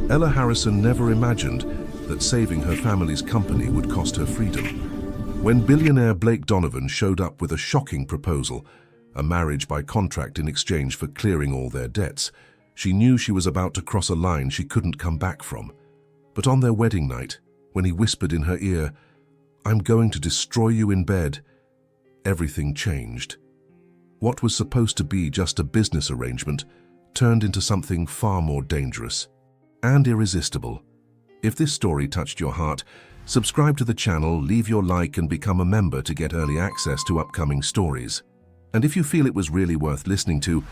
Ella Harrison never imagined that saving her family's company would cost her freedom. When billionaire Blake Donovan showed up with a shocking proposal, a marriage by contract in exchange for clearing all their debts, she knew she was about to cross a line she couldn't come back from. But on their wedding night, when he whispered in her ear, "I'm going to destroy you in bed," everything changed. What was supposed to be just a business arrangement turned into something far more dangerous and irresistible. If this story touched your heart, subscribe to the channel, leave your like and become a member to get early access to upcoming stories. And if you feel it was really worth listening to,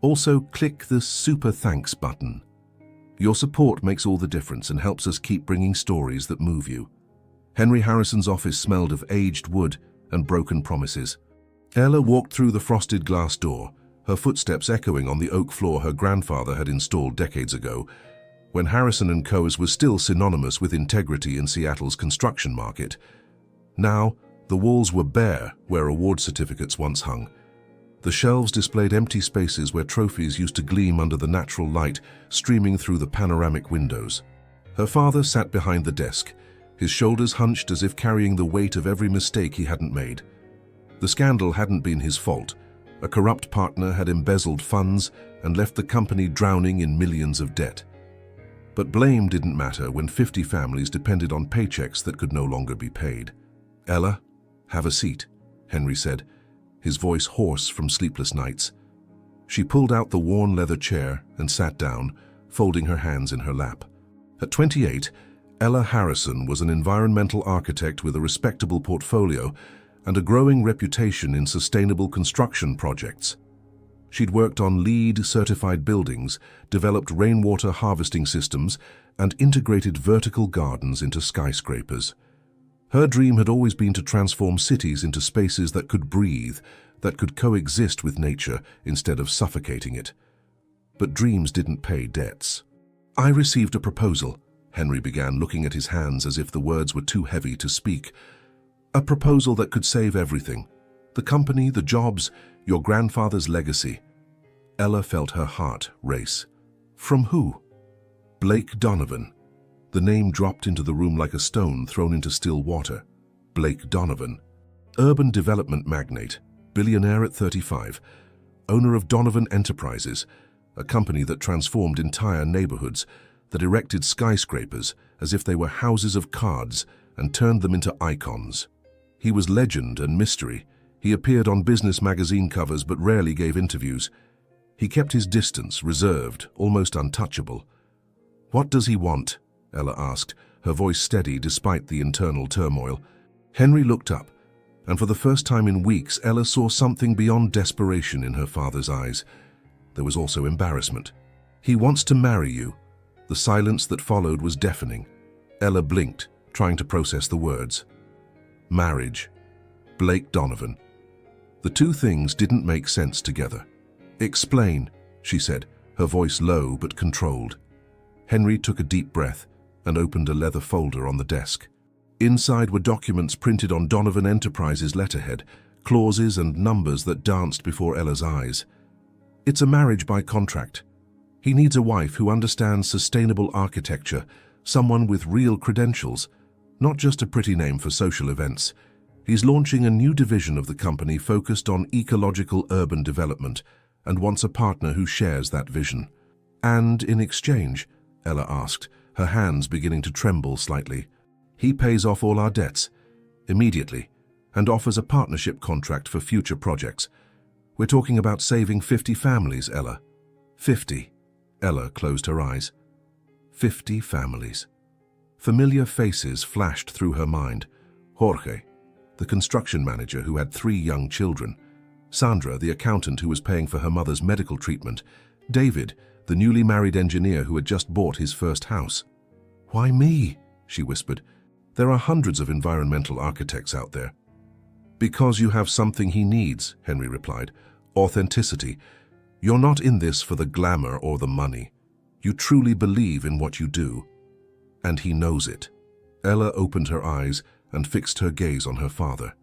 also click the super thanks button. Your support makes all the difference and helps us keep bringing stories that move you. Henry Harrison's office smelled of aged wood and broken promises. Ella walked through the frosted glass door, her footsteps echoing on the oak floor her grandfather had installed decades ago, when Harrison & Co.'s was still synonymous with integrity in Seattle's construction market. Now, the walls were bare where award certificates once hung. The shelves displayed empty spaces where trophies used to gleam under the natural light streaming through the panoramic windows. Her father sat behind the desk, his shoulders hunched as if carrying the weight of every mistake he hadn't made. The scandal hadn't been his fault. A corrupt partner had embezzled funds and left the company drowning in millions of debt. But blame didn't matter when 50 families depended on paychecks that could no longer be paid. "Ella, have a seat," Henry said, his voice hoarse from sleepless nights. She pulled out the worn leather chair and sat down, folding her hands in her lap. At 28, Ella Harrison was an environmental architect with a respectable portfolio and a growing reputation in sustainable construction projects. She'd worked on LEED-certified buildings, developed rainwater harvesting systems, and integrated vertical gardens into skyscrapers. Her dream had always been to transform cities into spaces that could breathe, that could coexist with nature instead of suffocating it. But dreams didn't pay debts. "I received a proposal," Henry began, looking at his hands as if the words were too heavy to speak. "A proposal that could save everything. The company, the jobs, your grandfather's legacy." Ella felt her heart race. "From who?" "Blake Donovan." The name dropped into the room like a stone thrown into still water. Blake Donovan. Urban development magnate, billionaire at 35, owner of Donovan Enterprises, a company that transformed entire neighborhoods, that erected skyscrapers as if they were houses of cards and turned them into icons. He was legend and mystery. He appeared on business magazine covers but rarely gave interviews. He kept his distance, reserved, almost untouchable. "What does he want?" Ella asked, her voice steady despite the internal turmoil. Henry looked up, and for the first time in weeks, Ella saw something beyond desperation in her father's eyes. There was also embarrassment. "He wants to marry you." The silence that followed was deafening. Ella blinked, trying to process the words. Marriage. Blake Donovan. The two things didn't make sense together. "Explain," she said, her voice low but controlled. Henry took a deep breath and opened a leather folder on the desk. Inside were documents printed on Donovan Enterprises letterhead, clauses and numbers that danced before Ella's eyes. "It's a marriage by contract. He needs a wife who understands sustainable architecture, someone with real credentials, not just a pretty name for social events. He's launching a new division of the company focused on ecological urban development and wants a partner who shares that vision." "And in exchange?" Ella asked, her hands beginning to tremble slightly. "He pays off all our debts, immediately, and offers a partnership contract for future projects. We're talking about saving 50 families, Ella." 50. Ella closed her eyes. 50 families. Familiar faces flashed through her mind. Jorge, the construction manager who had 3 young children. Sandra, the accountant who was paying for her mother's medical treatment. David, the newly married engineer who had just bought his first house. "Why me?" she whispered. "There are hundreds of environmental architects out there." "Because you have something he needs," Henry replied. "Authenticity. You're not in this for the glamour or the money. You truly believe in what you do. And he knows it." Ella opened her eyes and fixed her gaze on her father.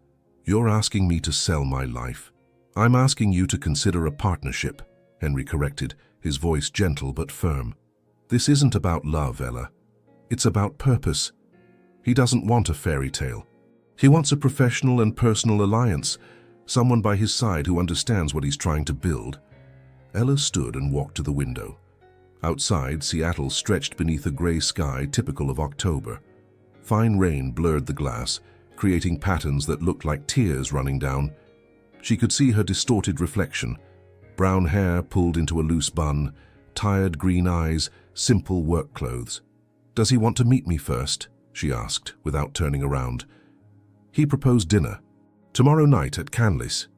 "You're asking me to sell my life." "I'm asking you to consider a partnership," Henry corrected, his voice gentle but firm. This isn't about love, Ella. It's about purpose. He doesn't want a fairy tale. He wants a professional and personal alliance, someone by his side who understands what he's trying to build. Ella stood and walked to the window. Outside, Seattle stretched beneath a gray sky typical of October. Fine rain blurred the glass, creating patterns that looked like tears running down. She could see her distorted reflection, brown hair pulled into a loose bun, tired green eyes, simple work clothes. "Does he want to meet me first?" she asked, without turning around. He proposed dinner. Tomorrow night at Canlis.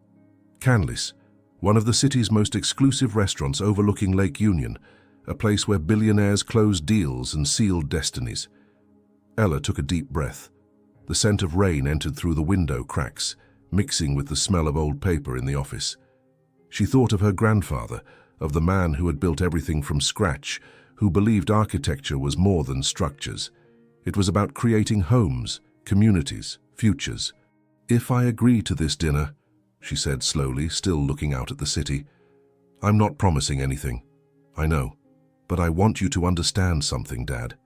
Canlis, one of the city's most exclusive restaurants overlooking Lake Union, a place where billionaires closed deals and sealed destinies. Ella took a deep breath. The scent of rain entered through the window cracks, mixing with the smell of old paper in the office. She thought of her grandfather, of the man who had built everything from scratch, who believed architecture was more than structures. It was about creating homes, communities, futures. "If I agree to this dinner," she said slowly, still looking out at the city, "I'm not promising anything. I know. But I want you to understand something, Dad."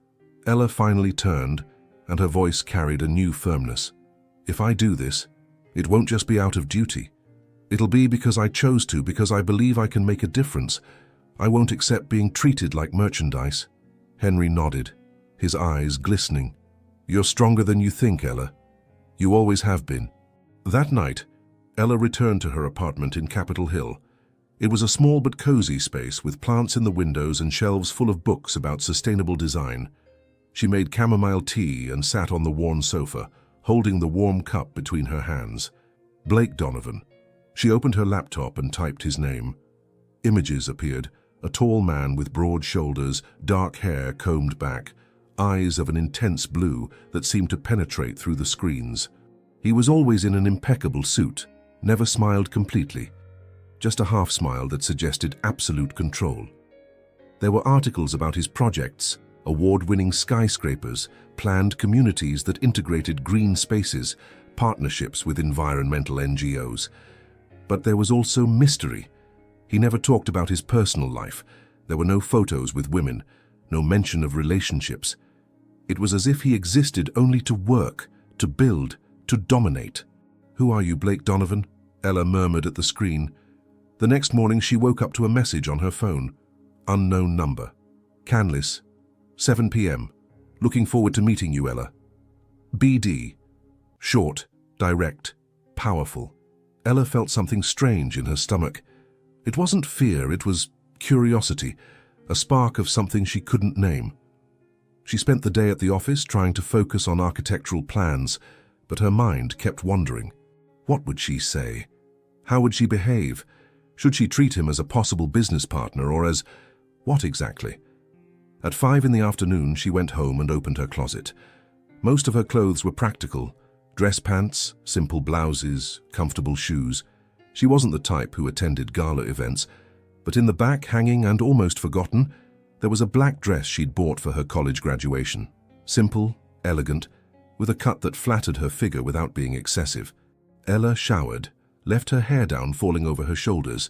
Ella finally turned, and her voice carried a new firmness. "If I do this, it won't just be out of duty. It'll be because I chose to, because I believe I can make a difference. I won't accept being treated like merchandise." Henry nodded, his eyes glistening. "You're stronger than you think, Ella. You always have been." That night, Ella returned to her apartment in Capitol Hill. It was a small but cozy space with plants in the windows and shelves full of books about sustainable design. She made chamomile tea and sat on the worn sofa, holding the warm cup between her hands. Blake Donovan. She opened her laptop and typed his name. Images appeared, a tall man with broad shoulders, dark hair combed back, eyes of an intense blue that seemed to penetrate through the screens. He was always in an impeccable suit, never smiled completely, just a half smile that suggested absolute control. There were articles about his projects, award-winning skyscrapers, planned communities that integrated green spaces, partnerships with environmental NGOs. But there was also mystery. He never talked about his personal life. There were no photos with women, no mention of relationships. It was as if he existed only to work, to build, to dominate. "Who are you, Blake Donovan?" Ella murmured at the screen. The next morning she woke up to a message on her phone. Unknown number. Canlis, 7 p.m. Looking forward to meeting you, Ella. BD. Short, direct, powerful. Ella felt something strange in her stomach. It wasn't fear, it was curiosity, a spark of something she couldn't name. She spent the day at the office trying to focus on architectural plans, but her mind kept wandering. What would she say? How would she behave? Should she treat him as a possible business partner or as what exactly? At 5 in the afternoon, she went home and opened her closet. Most of her clothes were practical. Dress pants, simple blouses, comfortable shoes. She wasn't the type who attended gala events, but in the back, hanging and almost forgotten, there was a black dress she'd bought for her college graduation. Simple, elegant, with a cut that flattered her figure without being excessive. Ella showered, left her hair down falling over her shoulders,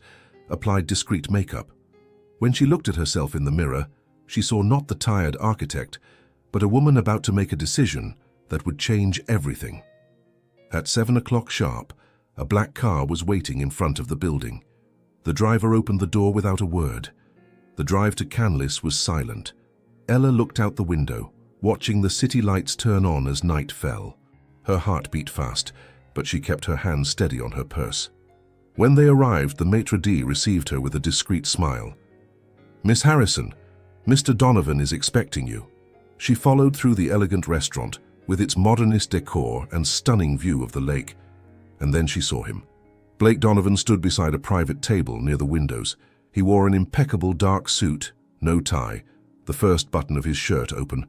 applied discreet makeup. When she looked at herself in the mirror, she saw not the tired architect, but a woman about to make a decision that would change everything. At 7 o'clock sharp, a black car was waiting in front of the building. The driver opened the door without a word. The drive to Canlis was silent. Ella looked out the window, watching the city lights turn on as night fell. Her heart beat fast, but she kept her hand steady on her purse. When they arrived, the maitre d' received her with a discreet smile. "Miss Harrison, Mr. Donovan is expecting you." She followed through the elegant restaurant, with its modernist decor and stunning view of the lake, and then she saw him. Blake Donovan stood beside a private table near the windows. He wore an impeccable dark suit, no tie, the first button of his shirt open.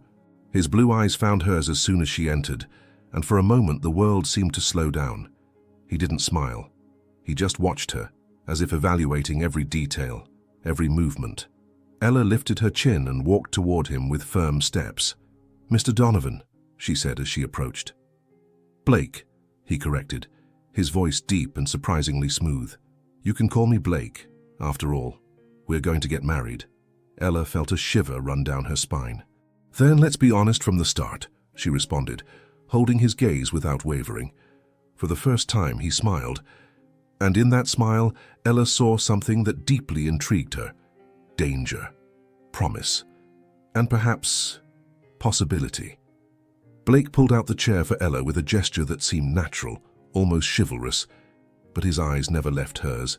His blue eyes found hers as soon as she entered, and for a moment the world seemed to slow down. He didn't smile. He just watched her, as if evaluating every detail, every movement. Ella lifted her chin and walked toward him with firm steps. "Mr. Donovan," she said as she approached. "Blake," he corrected, his voice deep and surprisingly smooth. "You can call me Blake. After all, we're going to get married." Ella felt a shiver run down her spine. "Then let's be honest from the start," she responded, holding his gaze without wavering. For the first time, he smiled, and in that smile, Ella saw something that deeply intrigued her. Danger, promise, and perhaps possibility. Blake pulled out the chair for Ella with a gesture that seemed natural, almost chivalrous, but his eyes never left hers.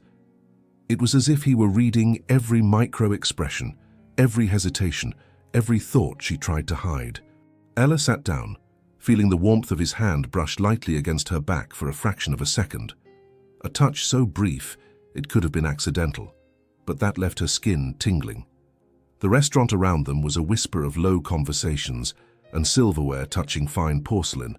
It was as if he were reading every micro-expression, every hesitation, every thought she tried to hide. Ella sat down, feeling the warmth of his hand brush lightly against her back for a fraction of a second. A touch so brief, it could have been accidental, but that left her skin tingling. The restaurant around them was a whisper of low conversations and silverware touching fine porcelain.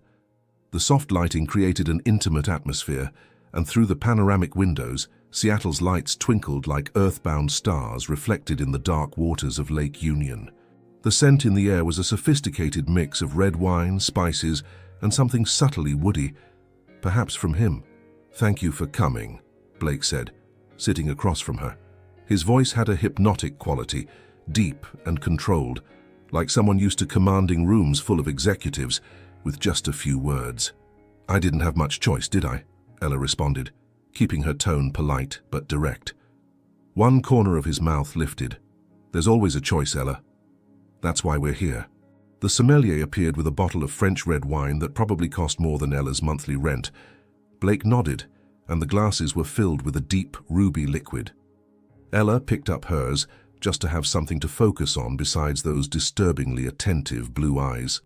The soft lighting created an intimate atmosphere, and through the panoramic windows, Seattle's lights twinkled like earthbound stars reflected in the dark waters of Lake Union. The scent in the air was a sophisticated mix of red wine, spices, and something subtly woody, perhaps from him. "Thank you for coming," Blake said, sitting across from her. His voice had a hypnotic quality, deep and controlled, like someone used to commanding rooms full of executives with just a few words. "I didn't have much choice, did I?" Ella responded, keeping her tone polite but direct. One corner of his mouth lifted. "There's always a choice, Ella. That's why we're here." The sommelier appeared with a bottle of French red wine that probably cost more than Ella's monthly rent. Blake nodded, and the glasses were filled with a deep, ruby liquid. Ella picked up hers, just to have something to focus on besides those disturbingly attentive blue eyes.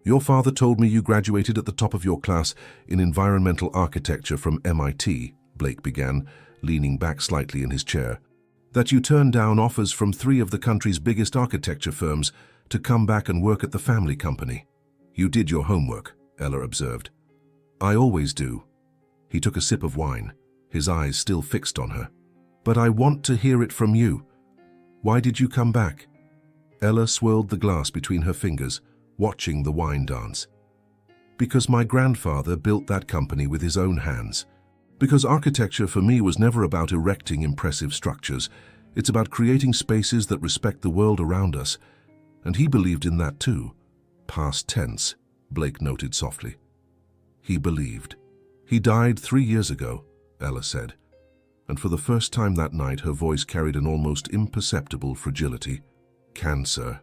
"Your father told me you graduated at the top of your class in environmental architecture from MIT, Blake began, leaning back slightly in his chair. "That you turned down offers from 3 of the country's biggest architecture firms to come back and work at the family company. You did your homework," Ella observed. "I always do." He took a sip of wine, his eyes still fixed on her. "But I want to hear it from you. Why did you come back?" Ella swirled the glass between her fingers, watching the wine dance. "Because my grandfather built that company with his own hands. Because architecture for me was never about erecting impressive structures. It's about creating spaces that respect the world around us. And he believed in that too." "Past tense," Blake noted softly. "He believed." "He died 3 years ago," Ella said. And for the first time that night, her voice carried an almost imperceptible fragility. "Cancer."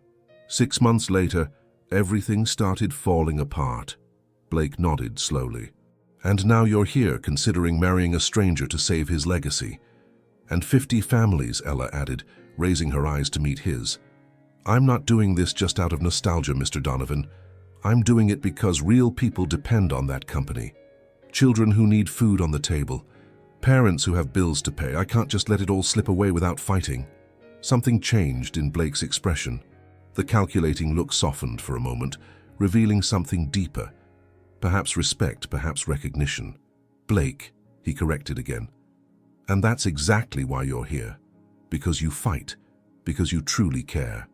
6 months later, everything started falling apart. Blake nodded slowly. "And now you're here considering marrying a stranger to save his legacy." "And 50 families," Ella added, raising her eyes to meet his. "I'm not doing this just out of nostalgia, Mr. Donovan. I'm doing it because real people depend on that company. Children who need food on the table. Parents who have bills to pay. I can't just let it all slip away without fighting." Something changed in Blake's expression. The calculating look softened for a moment, revealing something deeper. Perhaps respect, perhaps recognition. "Blake," he corrected again. "And that's exactly why you're here. Because you fight. Because you truly care."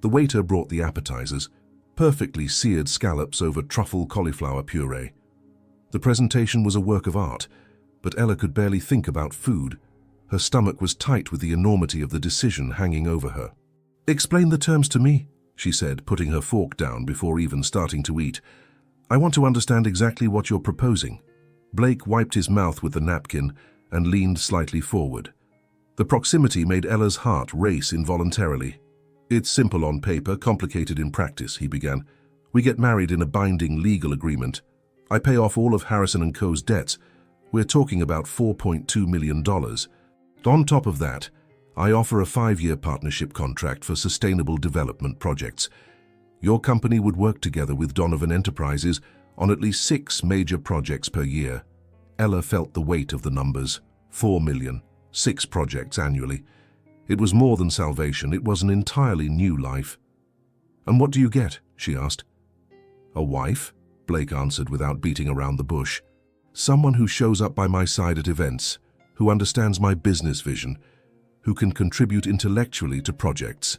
The waiter brought the appetizers, perfectly seared scallops over truffle cauliflower puree. The presentation was a work of art, but Ella could barely think about food. Her stomach was tight with the enormity of the decision hanging over her. "Explain the terms to me," she said, putting her fork down before even starting to eat. "I want to understand exactly what you're proposing." Blake wiped his mouth with the napkin and leaned slightly forward. The proximity made Ella's heart race involuntarily. "It's simple on paper, complicated in practice," he began. "We get married in a binding legal agreement. I pay off all of Harrison & Co.'s debts. We're talking about $4.2 million. On top of that, I offer a 5-year partnership contract for sustainable development projects. Your company would work together with Donovan Enterprises on at least 6 major projects per year." Ella felt the weight of the numbers. 4 million, 6 projects annually. It was more than salvation, it was an entirely new life. "And what do you get?" she asked. "A wife," Blake answered without beating around the bush. "Someone who shows up by my side at events, who understands my business vision, who can contribute intellectually to projects.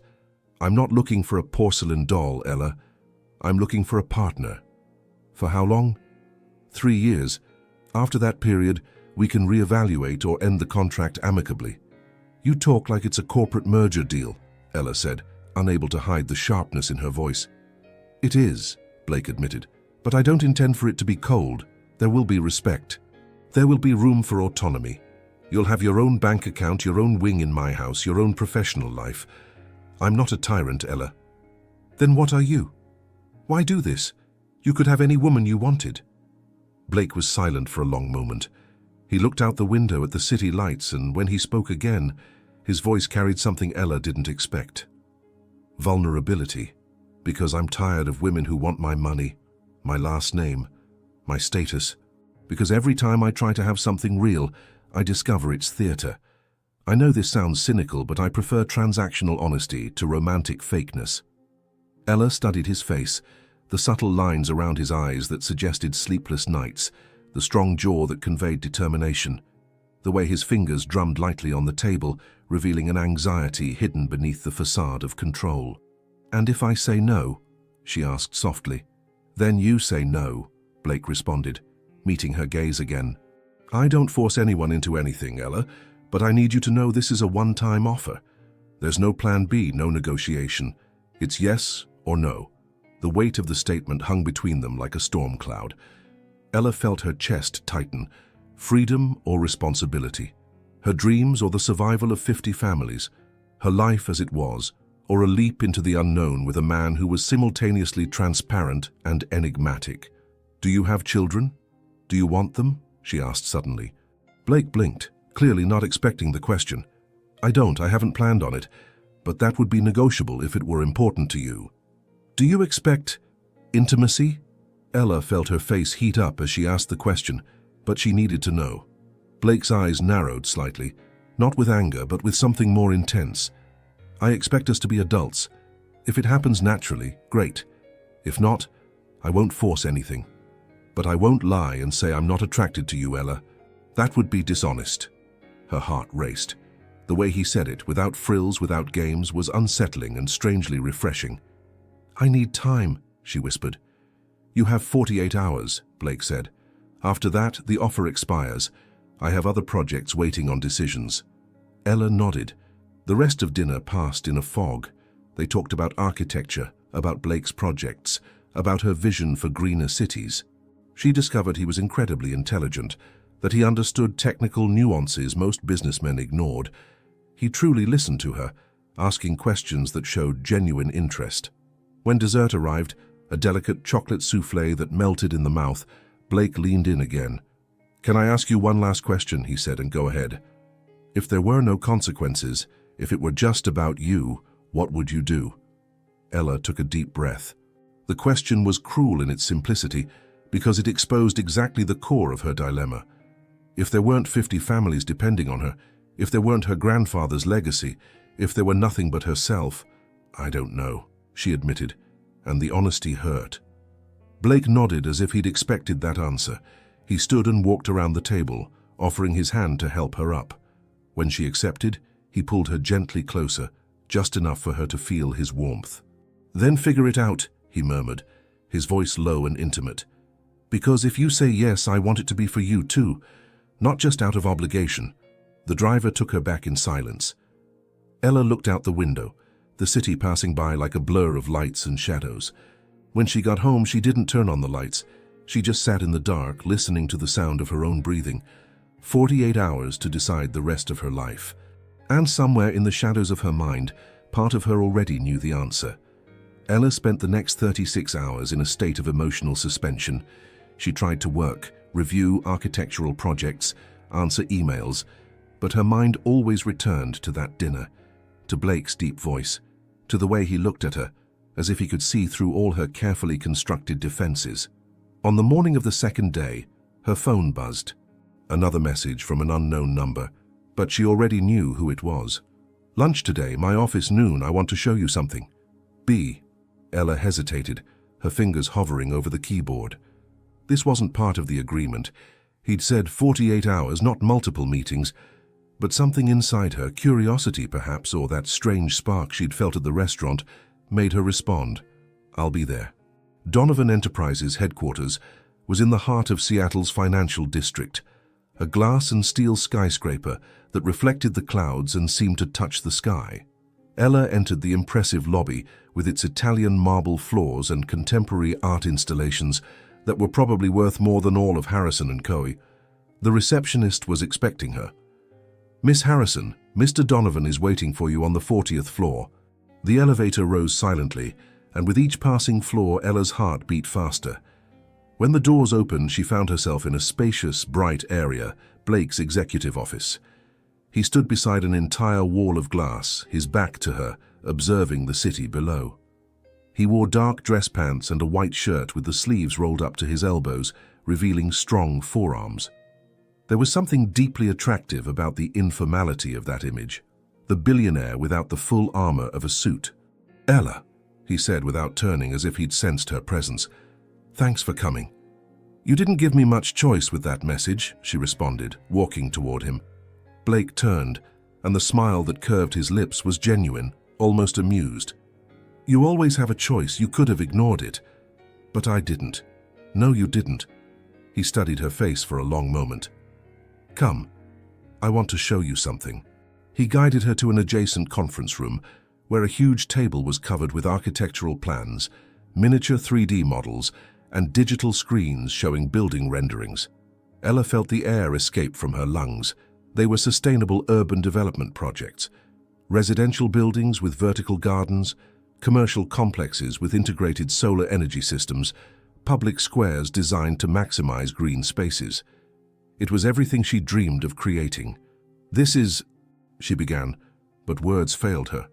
I'm not looking for a porcelain doll, Ella. I'm looking for a partner." "For how long?" 3 years. After that period, we can reevaluate or end the contract amicably." "You talk like it's a corporate merger deal," Ella said, unable to hide the sharpness in her voice. It is, Blake admitted, but I don't intend for it to be cold. There will be respect. There will be room for autonomy. You'll have your own bank account, your own wing in my house, your own professional life. I'm not a tyrant, Ella. Then what are you? Why do this? You could have any woman you wanted. Blake was silent for a long moment. He looked out the window at the city lights, and when he spoke again, his voice carried something Ella didn't expect. Vulnerability. Because I'm tired of women who want my money, my last name, my status. Because every time I try to have something real, I discover it's theater. I know this sounds cynical, but I prefer transactional honesty to romantic fakeness. Ella studied his face, the subtle lines around his eyes that suggested sleepless nights, the strong jaw that conveyed determination, the way his fingers drummed lightly on the table, revealing an anxiety hidden beneath the facade of control. And if I say no? She asked softly. Then you say no, Blake responded, meeting her gaze again. I don't force anyone into anything, Ella, but I need you to know this is a one-time offer. There's no plan B, no negotiation. It's yes or no. The weight of the statement hung between them like a storm cloud. Ella felt her chest tighten. Freedom or responsibility? Her dreams or the survival of 50 families? Her life as it was, or a leap into the unknown with a man who was simultaneously transparent and enigmatic? Do you have children? Do you want them? She asked suddenly. Blake blinked, clearly not expecting the question. I don't, I haven't planned on it, but that would be negotiable if it were important to you. Do you expect intimacy? Ella felt her face heat up as she asked the question, but she needed to know. Blake's eyes narrowed slightly, not with anger, but with something more intense. I expect us to be adults. If it happens naturally, great. If not, I won't force anything. But I won't lie and say I'm not attracted to you, Ella. That would be dishonest. Her heart raced. The way he said it, without frills, without games, was unsettling and strangely refreshing. I need time, she whispered. You have 48 hours, Blake said. After that, the offer expires. I have other projects waiting on decisions. Ella nodded. The rest of dinner passed in a fog. They talked about architecture, about Blake's projects, about her vision for greener cities. She discovered he was incredibly intelligent, that he understood technical nuances most businessmen ignored. He truly listened to her, asking questions that showed genuine interest. When dessert arrived, a delicate chocolate soufflé that melted in the mouth, Blake leaned in again. Can I ask you one last question, he said, and go ahead. If there were no consequences, if it were just about you, what would you do? Ella took a deep breath. The question was cruel in its simplicity, because it exposed exactly the core of her dilemma. If there weren't 50 families depending on her, if there weren't her grandfather's legacy, if there were nothing but herself, I don't know, she admitted, and the honesty hurt. Blake nodded as if he'd expected that answer. He stood and walked around the table, offering his hand to help her up. When she accepted, he pulled her gently closer, just enough for her to feel his warmth. Then figure it out, he murmured, his voice low and intimate. Because if you say yes, I want it to be for you too, not just out of obligation. The driver took her back in silence. Ella looked out the window, the city passing by like a blur of lights and shadows. When she got home, she didn't turn on the lights. She just sat in the dark, listening to the sound of her own breathing. 48 hours to decide the rest of her life. And somewhere in the shadows of her mind, part of her already knew the answer. Ella spent the next 36 hours in a state of emotional suspension. She tried to work, review architectural projects, answer emails, but her mind always returned to that dinner, to Blake's deep voice, to the way he looked at her, as if he could see through all her carefully constructed defenses. On the morning of the second day, her phone buzzed. Another message from an unknown number, but she already knew who it was. Lunch today, my office noon, I want to show you something. B. Ella hesitated, her fingers hovering over the keyboard. This wasn't part of the agreement. He'd said 48 hours, not multiple meetings, but something inside her, curiosity perhaps, or that strange spark she'd felt at the restaurant, made her respond. I'll be there. Donovan Enterprises headquarters was in the heart of Seattle's financial district, a glass and steel skyscraper that reflected the clouds and seemed to touch the sky. Ella entered the impressive lobby with its Italian marble floors and contemporary art installations that were probably worth more than all of Harrison and Co. The receptionist was expecting her. "Miss Harrison, Mr. Donovan is waiting for you on the 40th floor." The elevator rose silently, and with each passing floor, Ella's heart beat faster. When the doors opened, she found herself in a spacious, bright area, Blake's executive office. He stood beside an entire wall of glass, his back to her, observing the city below. He wore dark dress pants and a white shirt with the sleeves rolled up to his elbows, revealing strong forearms. There was something deeply attractive about the informality of that image, the billionaire without the full armor of a suit. "Ella," he said without turning, as if he'd sensed her presence. "Thanks for coming." "You didn't give me much choice with that message," she responded, walking toward him. Blake turned, and the smile that curved his lips was genuine, almost amused. "You always have a choice. You could have ignored it. But I didn't." "No, you didn't." He studied her face for a long moment. "Come, I want to show you something." He guided her to an adjacent conference room, where a huge table was covered with architectural plans, miniature 3D models, and digital screens showing building renderings. Ella felt the air escape from her lungs. They were sustainable urban development projects. Residential buildings with vertical gardens, commercial complexes with integrated solar energy systems, public squares designed to maximize green spaces. It was everything she dreamed of creating. "This is," she began, but words failed her.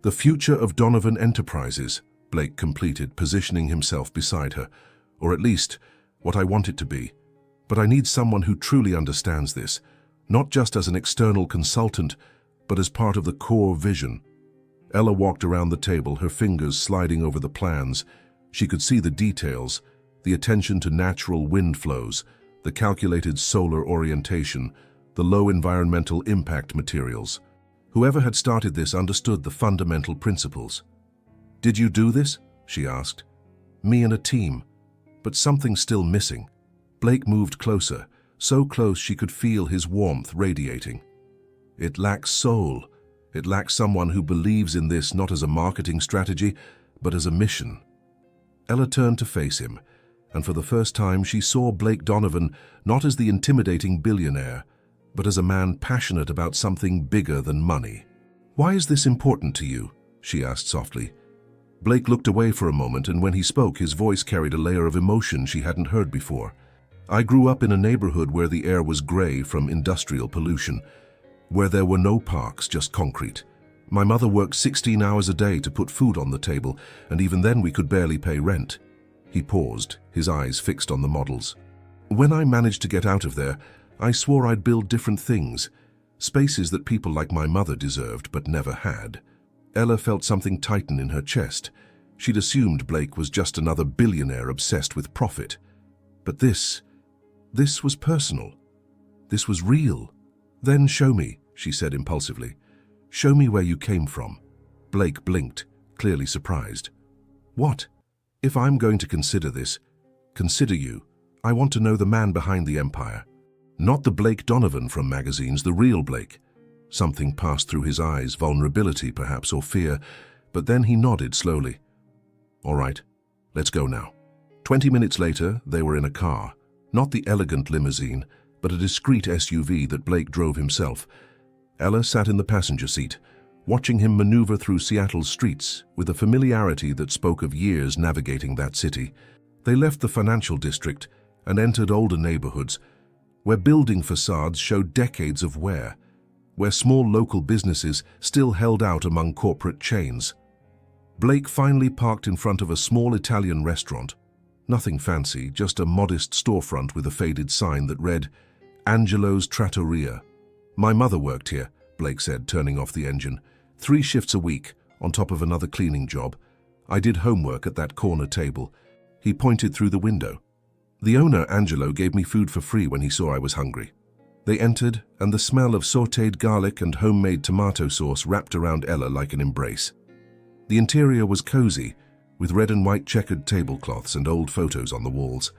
"The future of Donovan Enterprises," Blake completed, positioning himself beside her. "Or at least, what I want it to be. But I need someone who truly understands this, not just as an external consultant, but as part of the core vision." Ella walked around the table, her fingers sliding over the plans. She could see the details, the attention to natural wind flows, the calculated solar orientation, the low environmental impact materials. Whoever had started this understood the fundamental principles. "Did you do this?" she asked. "Me and a team. But something's still missing." Blake moved closer, so close she could feel his warmth radiating. "It lacks soul. It lacks someone who believes in this not as a marketing strategy, but as a mission." Ella turned to face him, and for the first time she saw Blake Donovan not as the intimidating billionaire, but as a man passionate about something bigger than money. "Why is this important to you?" she asked softly. Blake looked away for a moment, and when he spoke, his voice carried a layer of emotion she hadn't heard before. "I grew up in a neighborhood where the air was gray from industrial pollution, where there were no parks, just concrete. My mother worked 16 hours a day to put food on the table, and even then we could barely pay rent." He paused, his eyes fixed on the models. "When I managed to get out of there, I swore I'd build different things, spaces that people like my mother deserved but never had." Ella felt something tighten in her chest. She'd assumed Blake was just another billionaire obsessed with profit. But this was personal. This was real. "Then show me," she said impulsively. "Show me where you came from." Blake blinked, clearly surprised. "What? If I'm going to consider this, consider you. I want to know the man behind the empire. Not the Blake Donovan from magazines, the real Blake." Something passed through his eyes, vulnerability perhaps, or fear, but then he nodded slowly. "All right, let's go now." 20 minutes later, they were in a car. Not the elegant limousine, but a discreet SUV that Blake drove himself. Ella sat in the passenger seat, watching him maneuver through Seattle's streets with a familiarity that spoke of years navigating that city. They left the financial district and entered older neighborhoods, where building facades showed decades of wear, where small local businesses still held out among corporate chains. Blake finally parked in front of a small Italian restaurant. Nothing fancy, just a modest storefront with a faded sign that read, "Angelo's Trattoria." "My mother worked here," Blake said, turning off the engine. 3 shifts a week, on top of another cleaning job. "I did homework at that corner table." He pointed through the window. "The owner, Angelo, gave me food for free when he saw I was hungry." They entered, and the smell of sautéed garlic and homemade tomato sauce wrapped around Ella like an embrace. The interior was cozy, with red and white checkered tablecloths and old photos on the walls.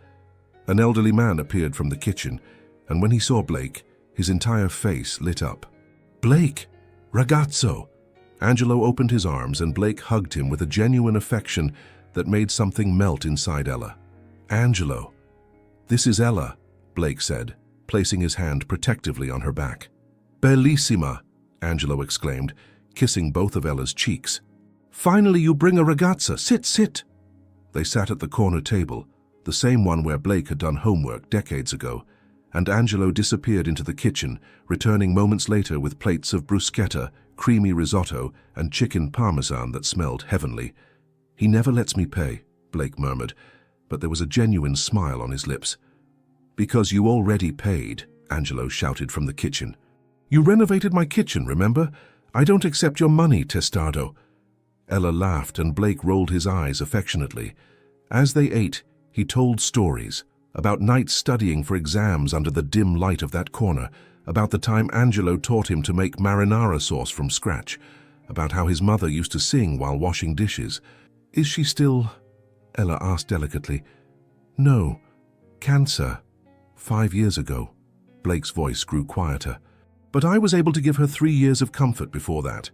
An elderly man appeared from the kitchen, and when he saw Blake, his entire face lit up. "Blake! Ragazzo!" Angelo opened his arms and Blake hugged him with a genuine affection that made something melt inside Ella. "Angelo." "This is Ella," Blake said, placing his hand protectively on her back. "Bellissima," Angelo exclaimed, kissing both of Ella's cheeks. "Finally you bring a ragazza. Sit, sit." They sat at the corner table, the same one where Blake had done homework decades ago, and Angelo disappeared into the kitchen, returning moments later with plates of bruschetta, creamy risotto, and chicken parmesan that smelled heavenly. "He never lets me pay," Blake murmured, but there was a genuine smile on his lips. "Because you already paid," Angelo shouted from the kitchen. "You renovated my kitchen, remember? I don't accept your money, testardo." Ella laughed and Blake rolled his eyes affectionately. As they ate, he told stories about nights studying for exams under the dim light of that corner, about the time Angelo taught him to make marinara sauce from scratch, about how his mother used to sing while washing dishes. "Is she still?" Ella asked delicately. "No. Cancer. 5 years ago." Blake's voice grew quieter. "But I was able to give her 3 years of comfort before that.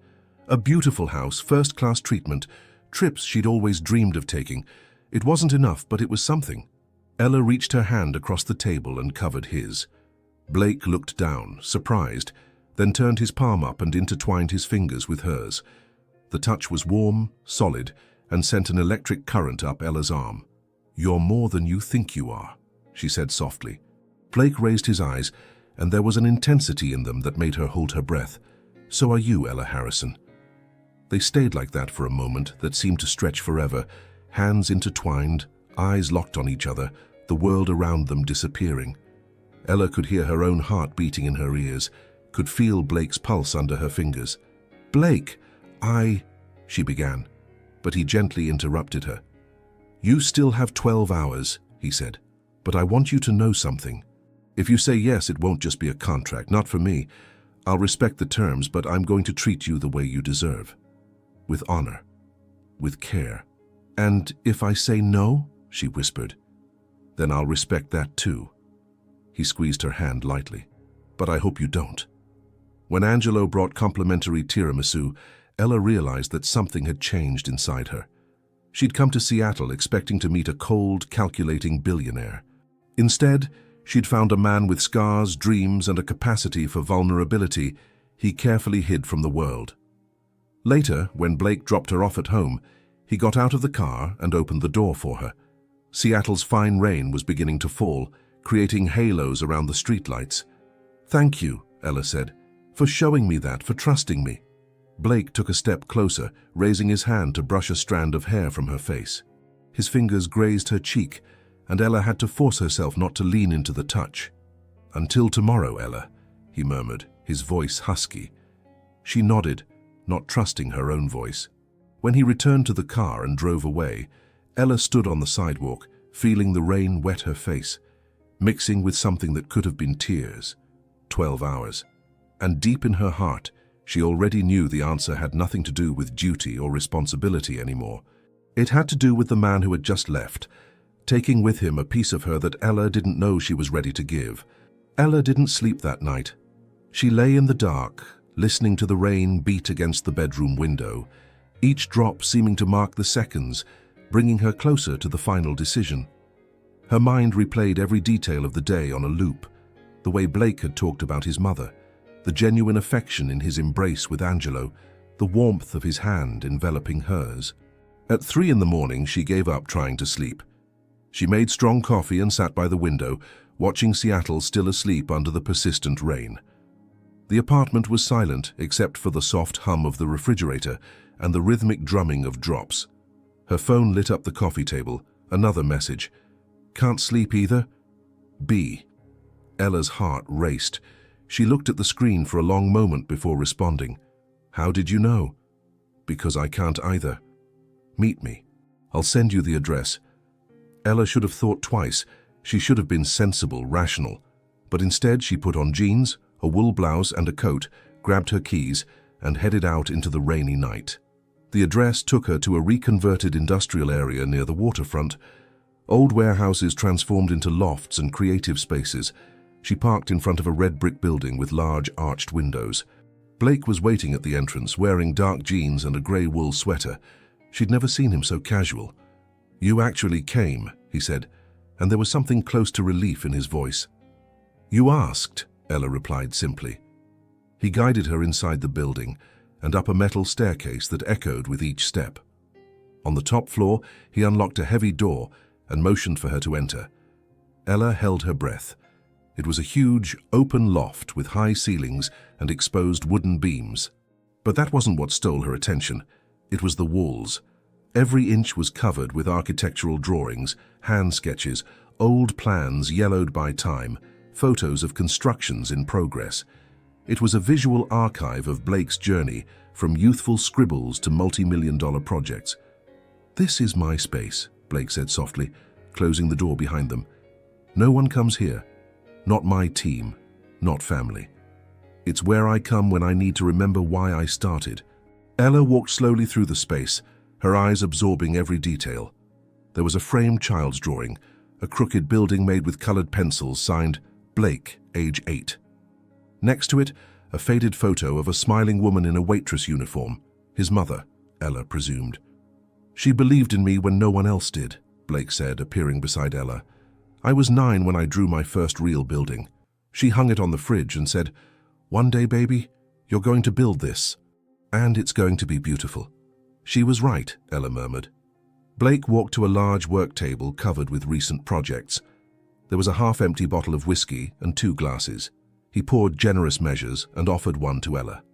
A beautiful house, first-class treatment, trips she'd always dreamed of taking. It wasn't enough, but it was something." Ella reached her hand across the table and covered his. Blake looked down, surprised, then turned his palm up and intertwined his fingers with hers. The touch was warm, solid, and sent an electric current up Ella's arm. "You're more than you think you are," she said softly. Blake raised his eyes, and there was an intensity in them that made her hold her breath. "So are you, Ella Harrison." They stayed like that for a moment that seemed to stretch forever, hands intertwined, eyes locked on each other, the world around them disappearing. Ella could hear her own heart beating in her ears, could feel Blake's pulse under her fingers. "Blake, she began, but he gently interrupted her. "You still have 12 hours, he said, "but I want you to know something. If you say yes, it won't just be a contract, not for me. I'll respect the terms, but I'm going to treat you the way you deserve. With honor, with care. And if I say no," she whispered, "then I'll respect that too." He squeezed her hand lightly. "But I hope you don't." When Angelo brought complimentary tiramisu, Ella realized that something had changed inside her. She'd come to Seattle expecting to meet a cold, calculating billionaire. Instead, she'd found a man with scars, dreams, and a capacity for vulnerability he carefully hid from the world. Later, when Blake dropped her off at home, he got out of the car and opened the door for her. Seattle's fine rain was beginning to fall, creating halos around the streetlights. "Thank you," Ella said, "for showing me that, for trusting me." Blake took a step closer, raising his hand to brush a strand of hair from her face. His fingers grazed her cheek, and Ella had to force herself not to lean into the touch. "Until tomorrow, Ella," he murmured, his voice husky. She nodded, not trusting her own voice. When he returned to the car and drove away, Ella stood on the sidewalk, feeling the rain wet her face, mixing with something that could have been tears. 12 hours. And deep in her heart, she already knew the answer had nothing to do with duty or responsibility anymore. It had to do with the man who had just left, taking with him a piece of her that Ella didn't know she was ready to give. Ella didn't sleep that night. She lay in the dark, listening to the rain beat against the bedroom window, each drop seeming to mark the seconds, bringing her closer to the final decision. Her mind replayed every detail of the day on a loop, the way Blake had talked about his mother, the genuine affection in his embrace with Angelo, the warmth of his hand enveloping hers. At 3 in the morning, she gave up trying to sleep. She made strong coffee and sat by the window, watching Seattle still asleep under the persistent rain. The apartment was silent except for the soft hum of the refrigerator and the rhythmic drumming of drops. Her phone lit up the coffee table, another message. "Can't sleep either? B." Ella's heart raced. She looked at the screen for a long moment before responding. "How did you know?" "Because I can't either. Meet me. I'll send you the address." Ella should have thought twice. She should have been sensible, rational. But instead she put on jeans, a wool blouse and a coat, grabbed her keys, and headed out into the rainy night. The address took her to a reconverted industrial area near the waterfront. Old warehouses transformed into lofts and creative spaces. She parked in front of a red brick building with large arched windows. Blake was waiting at the entrance, wearing dark jeans and a grey wool sweater. She'd never seen him so casual. "You actually came," he said, and there was something close to relief in his voice. "You asked," Ella replied simply. He guided her inside the building and up a metal staircase that echoed with each step. On the top floor, he unlocked a heavy door and motioned for her to enter. Ella held her breath. It was a huge, open loft with high ceilings and exposed wooden beams. But that wasn't what stole her attention. It was the walls. Every inch was covered with architectural drawings, hand sketches, old plans yellowed by time, photos of constructions in progress. It was a visual archive of Blake's journey, from youthful scribbles to multi-million-dollar projects. "This is my space," Blake said softly, closing the door behind them. "No one comes here. Not my team, not family. It's where I come when I need to remember why I started." Ella walked slowly through the space, her eyes absorbing every detail. There was a framed child's drawing, a crooked building made with colored pencils signed Blake, age 8. Next to it, a faded photo of a smiling woman in a waitress uniform, his mother, Ella presumed. "She believed in me when no one else did," Blake said, appearing beside Ella. "I was 9 when I drew my first real building. She hung it on the fridge and said, 'One day, baby, you're going to build this. And it's going to be beautiful.'" "She was right," Ella murmured. Blake walked to a large work table covered with recent projects. There was a half-empty bottle of whiskey and 2 glasses. He poured generous measures and offered one to Ella.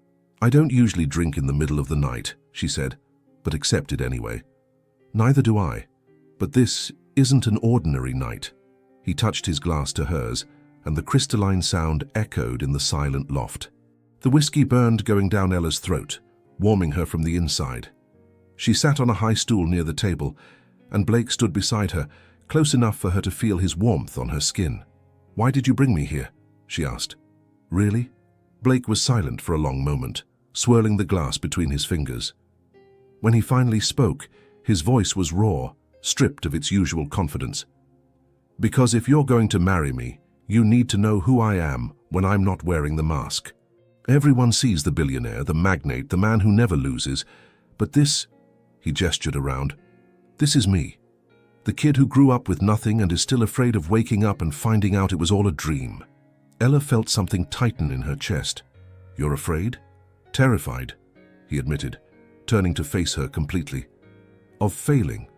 "I don't usually drink in the middle of the night," she said, "but accepted anyway." "Neither do I. But this isn't an ordinary night." He touched his glass to hers, and the crystalline sound echoed in the silent loft. The whiskey burned going down Ella's throat, warming her from the inside. She sat on a high stool near the table, and Blake stood beside her, close enough for her to feel his warmth on her skin. "Why did you bring me here?" she asked. "Really?" Blake was silent for a long moment, swirling the glass between his fingers. When he finally spoke, his voice was raw, stripped of its usual confidence. "Because if you're going to marry me, you need to know who I am when I'm not wearing the mask. Everyone sees the billionaire, the magnate, the man who never loses. But this," he gestured around, "this is me. The kid who grew up with nothing and is still afraid of waking up and finding out it was all a dream." Ella felt something tighten in her chest. "You're afraid?" "Terrified," he admitted, turning to face her completely. "Of failing.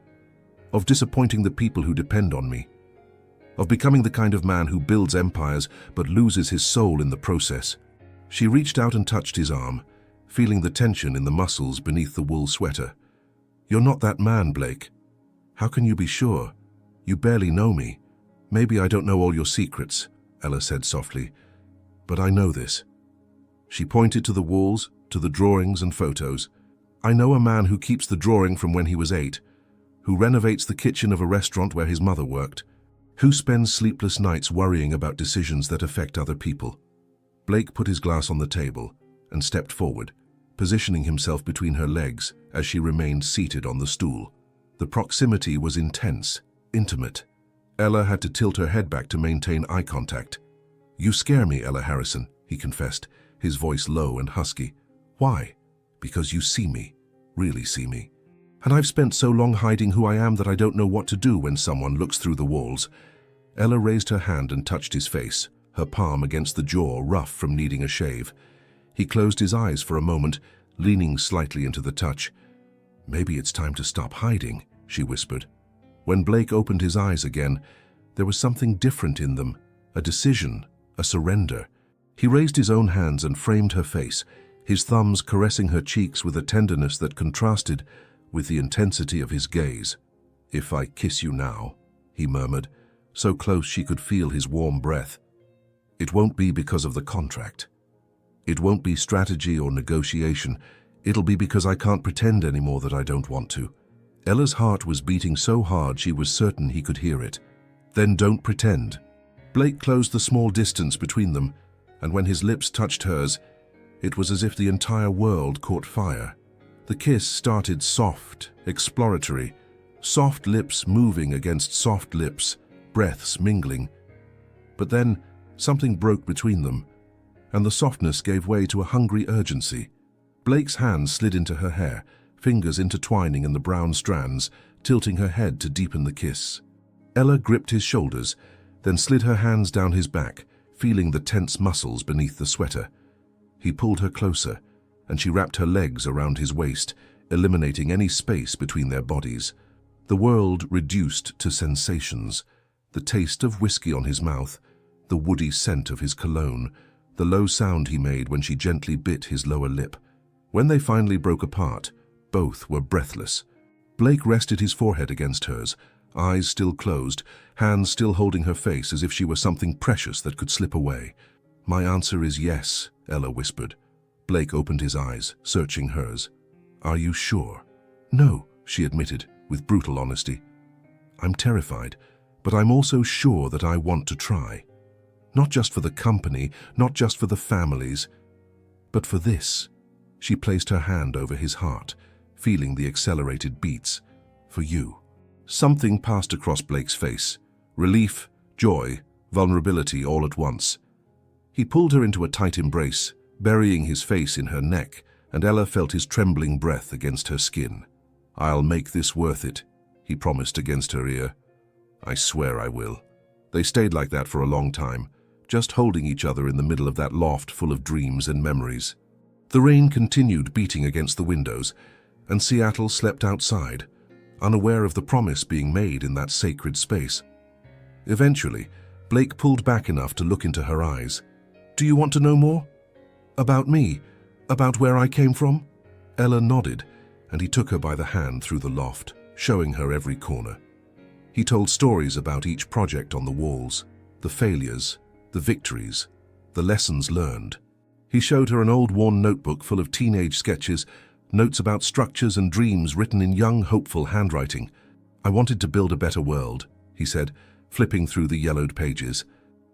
Of disappointing the people who depend on me. Of becoming the kind of man who builds empires but loses his soul in the process." She reached out and touched his arm, feeling the tension in the muscles beneath the wool sweater. "You're not that man, Blake. How can you be sure? You barely know me. Maybe I don't know all your secrets," Ella said softly, "but I know this." She pointed to the walls, to the drawings and photos. "I know a man who keeps the drawing from when he was 8, who renovates the kitchen of a restaurant where his mother worked, who spends sleepless nights worrying about decisions that affect other people." Blake put his glass on the table and stepped forward, positioning himself between her legs as she remained seated on the stool. The proximity was intense, intimate. Ella had to tilt her head back to maintain eye contact. "You scare me, Ella Harrison," he confessed, his voice low and husky. "Why?" "Because you see me, really see me. And I've spent so long hiding who I am that I don't know what to do when someone looks through the walls." Ella raised her hand and touched his face, her palm against the jaw rough from needing a shave. He closed his eyes for a moment, leaning slightly into the touch. "Maybe it's time to stop hiding," she whispered. When Blake opened his eyes again, there was something different in them, a decision, a surrender. He raised his own hands and framed her face, his thumbs caressing her cheeks with a tenderness that contrasted with the intensity of his gaze. "If I kiss you now," he murmured, so close she could feel his warm breath, "it won't be because of the contract. It won't be strategy or negotiation. It'll be because I can't pretend anymore that I don't want to." Ella's heart was beating so hard she was certain he could hear it. "Then don't pretend." Blake closed the small distance between them, and when his lips touched hers, it was as if the entire world caught fire. The kiss started soft, exploratory, soft lips moving against soft lips, breaths mingling. But then something broke between them. and the softness gave way to a hungry urgency. Blake's hands slid into her hair, fingers intertwining in the brown strands, tilting her head to deepen the kiss. Ella gripped his shoulders, then slid her hands down his back, feeling the tense muscles beneath the sweater. He pulled her closer, and she wrapped her legs around his waist, eliminating any space between their bodies. The world reduced to sensations: the taste of whiskey on his mouth, the woody scent of his cologne, the low sound he made when she gently bit his lower lip. When they finally broke apart, both were breathless. Blake rested his forehead against hers, eyes still closed, hands still holding her face as if she were something precious that could slip away. "My answer is yes," Ella whispered. Blake opened his eyes, searching hers. "Are you sure?" "No," she admitted, with brutal honesty. "I'm terrified, but I'm also sure that I want to try. Not just for the company, not just for the families, but for this." She placed her hand over his heart, feeling the accelerated beats. "For you." Something passed across Blake's face. Relief, joy, vulnerability all at once. He pulled her into a tight embrace, burying his face in her neck, and Ella felt his trembling breath against her skin. "I'll make this worth it," he promised against her ear. "I swear I will." They stayed like that for a long time, just holding each other in the middle of that loft full of dreams and memories. The rain continued beating against the windows, and Seattle slept outside, unaware of the promise being made in that sacred space. Eventually, Blake pulled back enough to look into her eyes. "Do you want to know more? About me? About where I came from?" Ella nodded, and he took her by the hand through the loft, showing her every corner. He told stories about each project on the walls, the failures, the victories, the lessons learned. He showed her an old worn notebook full of teenage sketches, notes about structures and dreams written in young, hopeful handwriting. "I wanted to build a better world," he said, flipping through the yellowed pages.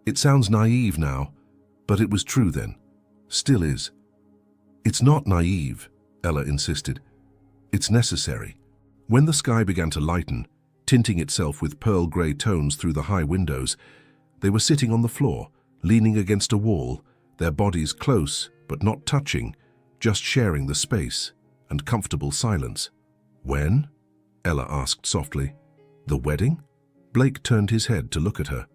"It sounds naive now, but it was true then. Still is." "It's not naive," Ella insisted. "It's necessary." When the sky began to lighten, tinting itself with pearl grey tones through the high windows, they were sitting on the floor, leaning against a wall, their bodies close but not touching, just sharing the space and comfortable silence. "When?" Ella asked softly. "The wedding?" Blake turned his head to look at her.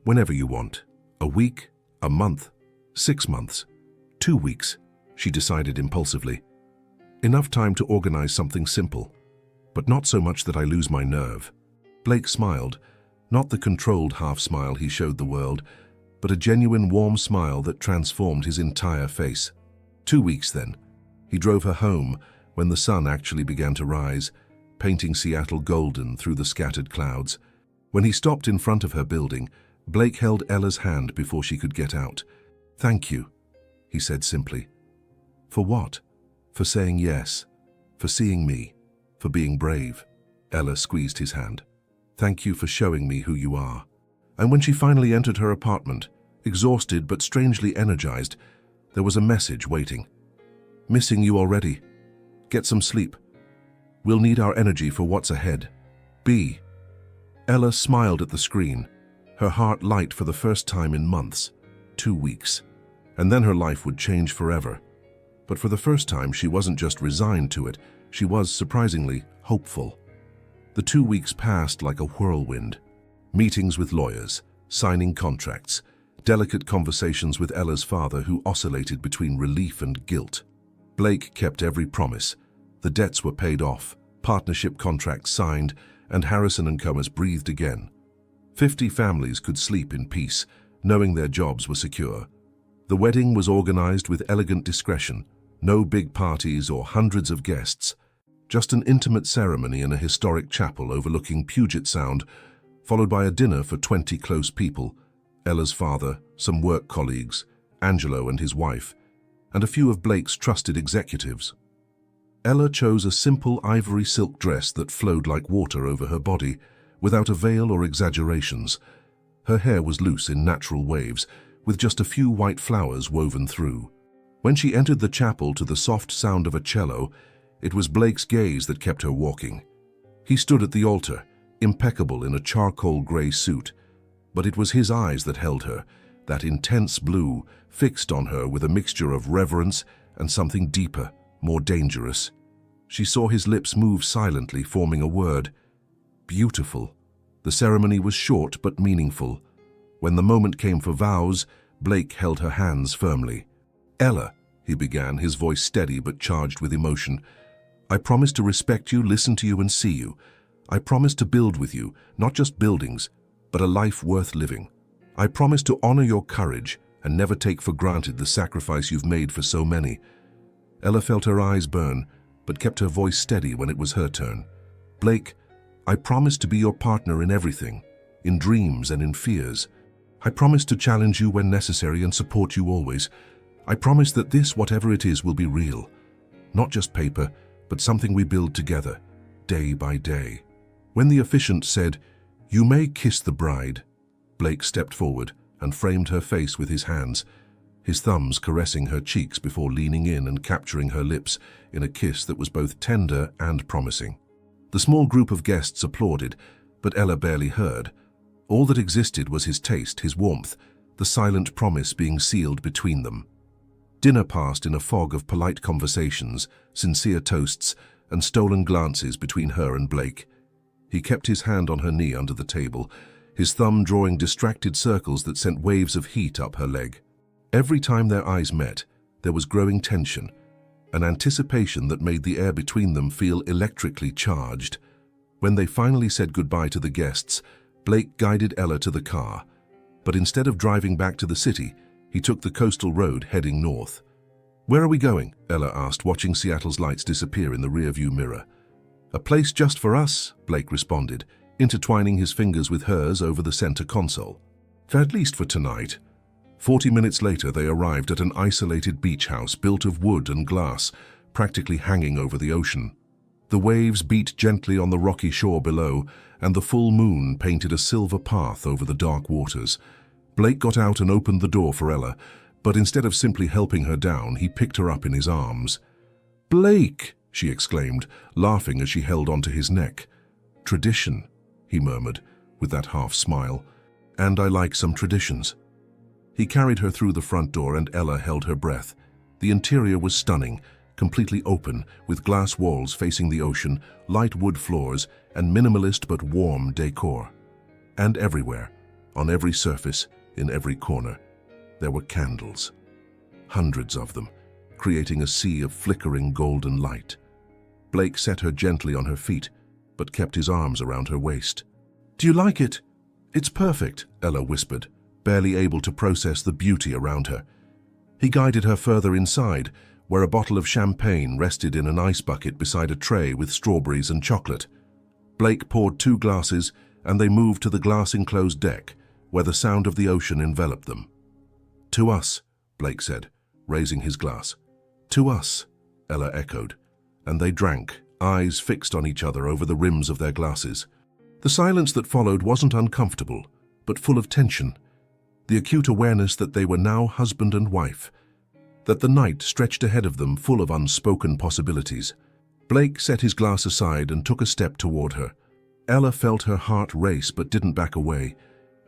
"Whenever you want. A week, a month, 6 months, 2 weeks," she decided impulsively. "Enough time to organize something simple, but not so much that I lose my nerve." Blake smiled, not the controlled half-smile he showed the world, but a genuine warm smile that transformed his entire face. 2 weeks then. He drove her home when the sun actually began to rise, painting Seattle golden through the scattered clouds. When he stopped in front of her building, Blake held Ella's hand before she could get out. "Thank you," he said simply. "For what?" "For saying yes, for seeing me, for being brave." Ella squeezed his hand. "Thank you for showing me who you are." And when she finally entered her apartment, exhausted but strangely energized, there was a message waiting. "Missing you already. Get some sleep. We'll need our energy for what's ahead. B." Ella smiled at the screen, her heart light for the first time in months. 2 weeks. And then her life would change forever. But for the first time, she wasn't just resigned to it, she was, surprisingly, hopeful. The 2 weeks passed like a whirlwind. Meetings with lawyers, signing contracts, delicate conversations with Ella's father who oscillated between relief and guilt. Blake kept every promise. The debts were paid off, partnership contracts signed, and Harrison & Co. breathed again. 50 families could sleep in peace, knowing their jobs were secure. The wedding was organized with elegant discretion, no big parties or hundreds of guests, just an intimate ceremony in a historic chapel overlooking Puget Sound, followed by a dinner for 20 close people, Ella's father, some work colleagues, Angelo and his wife, and a few of Blake's trusted executives. Ella chose a simple ivory silk dress that flowed like water over her body, without a veil or exaggerations. Her hair was loose in natural waves, with just a few white flowers woven through. When she entered the chapel to the soft sound of a cello, it was Blake's gaze that kept her walking. He stood at the altar, impeccable in a charcoal gray suit, but it was his eyes that held her, that intense blue, fixed on her with a mixture of reverence and something deeper, more dangerous. She saw his lips move silently, forming a word. Beautiful. The ceremony was short but meaningful. When the moment came for vows, Blake held her hands firmly. "Ella," he began, his voice steady but charged with emotion, "I promise to respect you, listen to you, and see you. I promise to build with you, not just buildings, but a life worth living. I promise to honor your courage and never take for granted the sacrifice you've made for so many." Ella felt her eyes burn, but kept her voice steady when it was her turn. "Blake, I promise to be your partner in everything, in dreams and in fears. I promise to challenge you when necessary and support you always. I promise that this, whatever it is, will be real. Not just paper, but something we build together, day by day." When the officiant said, "You may kiss the bride," Blake stepped forward and framed her face with his hands, his thumbs caressing her cheeks before leaning in and capturing her lips in a kiss that was both tender and promising. The small group of guests applauded, but Ella barely heard. All that existed was his taste, his warmth, the silent promise being sealed between them. Dinner passed in a fog of polite conversations, sincere toasts, and stolen glances between her and Blake. He kept his hand on her knee under the table, his thumb drawing distracted circles that sent waves of heat up her leg. Every time their eyes met, there was growing tension, an anticipation that made the air between them feel electrically charged. When they finally said goodbye to the guests, Blake guided Ella to the car, but instead of driving back to the city, he took the coastal road heading north. "Where are we going?" Ella asked, watching Seattle's lights disappear in the rearview mirror. "A place just for us," Blake responded, intertwining his fingers with hers over the center console. "At least for tonight." 40 minutes later, they arrived at an isolated beach house built of wood and glass, practically hanging over the ocean. The waves beat gently on the rocky shore below, and the full moon painted a silver path over the dark waters. Blake got out and opened the door for Ella, but instead of simply helping her down, he picked her up in his arms. "Blake!" she exclaimed, laughing as she held onto his neck. "Tradition," he murmured, with that half smile. "And I like some traditions." He carried her through the front door and Ella held her breath. The interior was stunning, completely open, with glass walls facing the ocean, light wood floors, and minimalist but warm decor. And everywhere, on every surface, in every corner, there were candles. Hundreds of them, creating a sea of flickering golden light. Blake set her gently on her feet, but kept his arms around her waist. "Do you like it?" "It's perfect," Ella whispered, barely able to process the beauty around her. He guided her further inside, where a bottle of champagne rested in an ice bucket beside a tray with strawberries and chocolate. Blake poured 2 glasses, and they moved to the glass-enclosed deck, where the sound of the ocean enveloped them. "To us," Blake said, raising his glass. "To us," Ella echoed, and they drank, eyes fixed on each other over the rims of their glasses. The silence that followed wasn't uncomfortable, but full of tension. The acute awareness that they were now husband and wife, that the night stretched ahead of them full of unspoken possibilities. Blake set his glass aside and took a step toward her. Ella felt her heart race but didn't back away.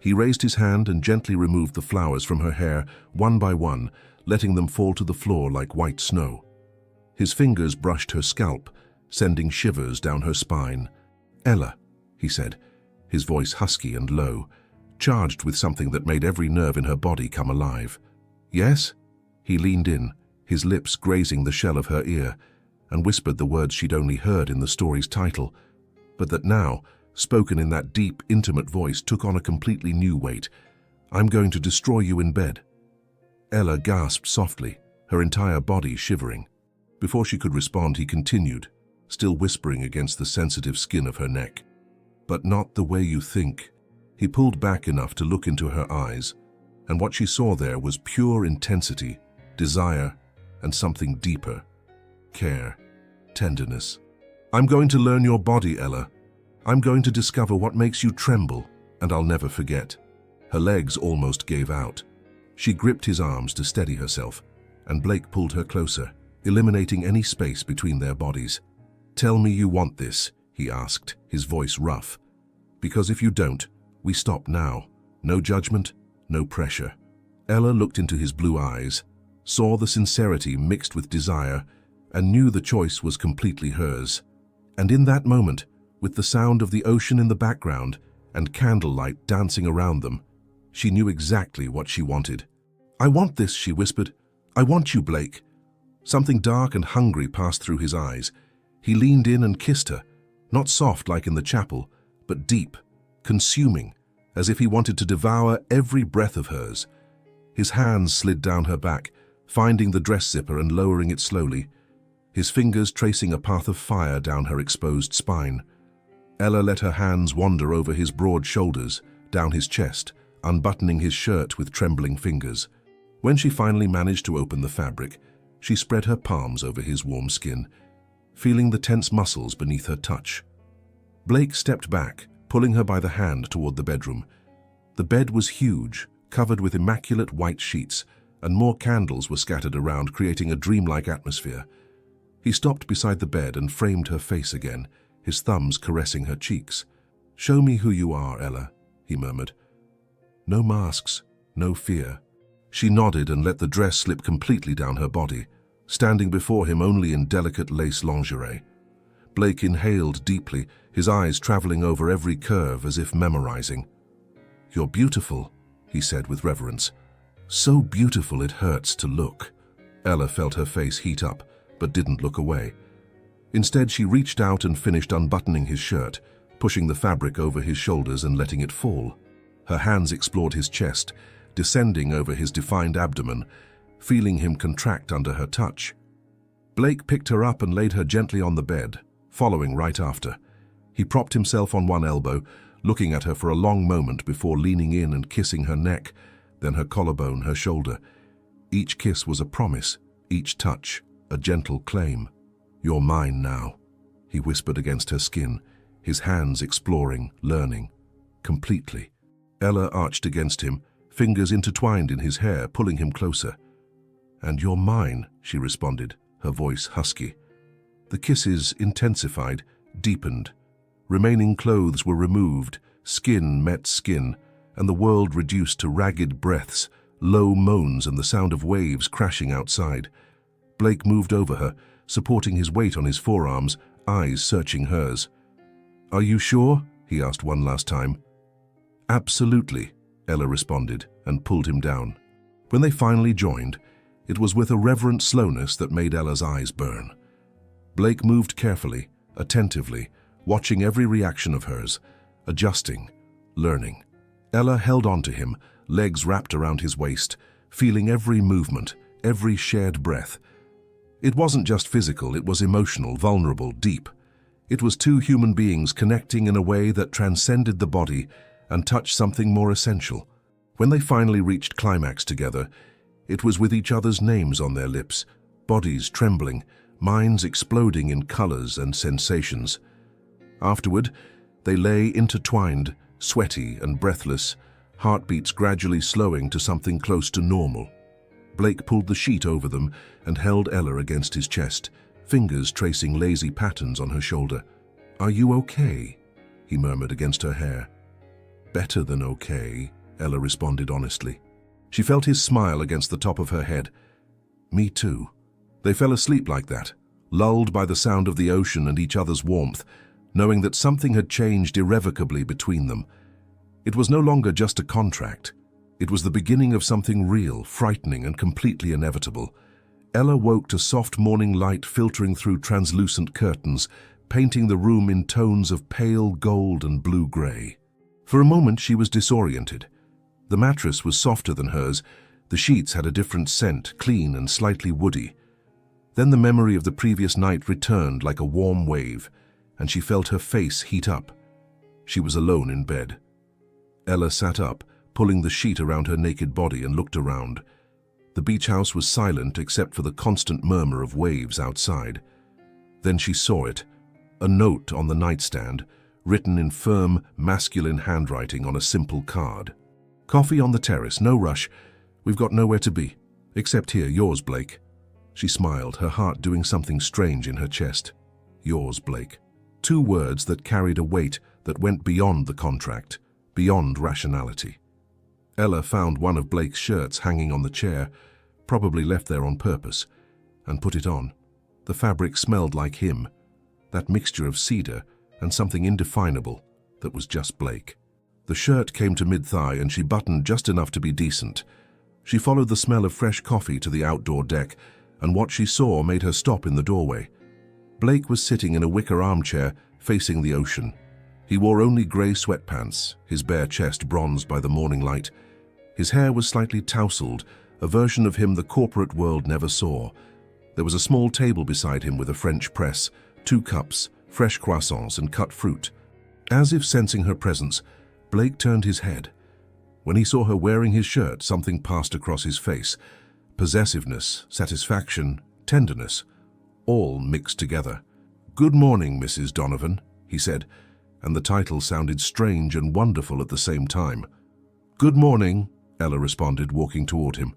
He raised his hand and gently removed the flowers from her hair, one by one, letting them fall to the floor like white snow. His fingers brushed her scalp, sending shivers down her spine. "Ella," he said, his voice husky and low, charged with something that made every nerve in her body come alive. "Yes?" He leaned in, his lips grazing the shell of her ear, and whispered the words she'd only heard in the story's title, but that now, spoken in that deep, intimate voice, took on a completely new weight. "I'm going to destroy you in bed." Ella gasped softly, her entire body shivering. Before she could respond, he continued, still whispering against the sensitive skin of her neck. "But not the way you think." He pulled back enough to look into her eyes, and what she saw there was pure intensity, desire, and something deeper. Care, tenderness. "I'm going to learn your body, Ella. I'm going to discover what makes you tremble, and I'll never forget." Her legs almost gave out. She gripped his arms to steady herself, and Blake pulled her closer, eliminating any space between their bodies. "Tell me you want this," he asked, his voice rough. "Because if you don't, we stop now. No judgment, no pressure. Ella looked into his blue eyes, saw the sincerity mixed with desire, and knew the choice was completely hers. And in that moment, with the sound of the ocean in the background and candlelight dancing around them, she knew exactly what she wanted. "I want this," she whispered. "I want you, Blake." Something dark and hungry passed through his eyes. He leaned in and kissed her, not soft like in the chapel, but deep, consuming, as if he wanted to devour every breath of hers. His hands slid down her back, finding the dress zipper and lowering it slowly, his fingers tracing a path of fire down her exposed spine. Ella let her hands wander over his broad shoulders, down his chest, unbuttoning his shirt with trembling fingers. When she finally managed to open the fabric, she spread her palms over his warm skin, feeling the tense muscles beneath her touch. Blake stepped back, pulling her by the hand toward the bedroom. The bed was huge, covered with immaculate white sheets, and more candles were scattered around, creating a dreamlike atmosphere. He stopped beside the bed and framed her face again, his thumbs caressing her cheeks. "Show me who you are, Ella," he murmured. "No masks, no fear." She nodded and let the dress slip completely down her body, standing before him only in delicate lace lingerie. Blake inhaled deeply, his eyes traveling over every curve as if memorizing. "You're beautiful," he said with reverence. "So beautiful it hurts to look." Ella felt her face heat up, but didn't look away. Instead, she reached out and finished unbuttoning his shirt, pushing the fabric over his shoulders and letting it fall. Her hands explored his chest, descending over his defined abdomen, feeling him contract under her touch. Blake picked her up and laid her gently on the bed, following right after. He propped himself on one elbow, looking at her for a long moment before leaning in and kissing her neck, then her collarbone, her shoulder. Each kiss was a promise, each touch a gentle claim. "You're mine now," he whispered against her skin, his hands exploring, learning, completely. Ella arched against him, fingers intertwined in his hair, pulling him closer. "And you're mine," she responded, her voice husky. The kisses intensified, deepened. Remaining clothes were removed, skin met skin, and the world reduced to ragged breaths, low moans and the sound of waves crashing outside. Blake moved over her, supporting his weight on his forearms, eyes searching hers. "Are you sure?" he asked one last time. "Absolutely," Ella responded and pulled him down. When they finally joined, it was with a reverent slowness that made Ella's eyes burn. Blake moved carefully, attentively, watching every reaction of hers, adjusting, learning. Ella held on to him, legs wrapped around his waist, feeling every movement, every shared breath. It wasn't just physical, it was emotional, vulnerable, deep. It was two human beings connecting in a way that transcended the body and touched something more essential. When they finally reached climax together, it was with each other's names on their lips, bodies trembling, minds exploding in colors and sensations. Afterward, they lay intertwined, sweaty and breathless, heartbeats gradually slowing to something close to normal. Blake pulled the sheet over them and held Ella against his chest, fingers tracing lazy patterns on her shoulder. "Are you okay?" he murmured against her hair. "Better than okay," Ella responded honestly. She felt his smile against the top of her head. "Me too." They fell asleep like that, lulled by the sound of the ocean and each other's warmth, knowing that something had changed irrevocably between them. It was no longer just a contract. It was the beginning of something real, frightening, and completely inevitable. Ella woke to soft morning light filtering through translucent curtains, painting the room in tones of pale gold and blue-gray. For a moment she was disoriented. The mattress was softer than hers, the sheets had a different scent, clean and slightly woody. Then the memory of the previous night returned like a warm wave, and she felt her face heat up. She was alone in bed. Ella sat up, pulling the sheet around her naked body, and looked around. The beach house was silent except for the constant murmur of waves outside. Then she saw it, a note on the nightstand, written in firm, masculine handwriting on a simple card. "Coffee on the terrace, no rush. We've got nowhere to be. Except here, yours, Blake." She smiled, her heart doing something strange in her chest. "Yours, Blake." Two words that carried a weight that went beyond the contract, beyond rationality. Ella found one of Blake's shirts hanging on the chair, probably left there on purpose, and put it on. The fabric smelled like him, that mixture of cedar and something indefinable that was just Blake. The shirt came to mid-thigh and she buttoned just enough to be decent. She followed the smell of fresh coffee to the outdoor deck, and what she saw made her stop in the doorway. Blake was sitting in a wicker armchair facing the ocean. He wore only grey sweatpants, his bare chest bronzed by the morning light. His hair was slightly tousled, a version of him the corporate world never saw. There was a small table beside him with a French press, 2 cups, fresh croissants and cut fruit. As if sensing her presence, Blake turned his head. When he saw her wearing his shirt, something passed across his face. Possessiveness, satisfaction, tenderness, all mixed together. "Good morning, Mrs. Donovan," he said, and the title sounded strange and wonderful at the same time. "Good morning," Ella responded, walking toward him.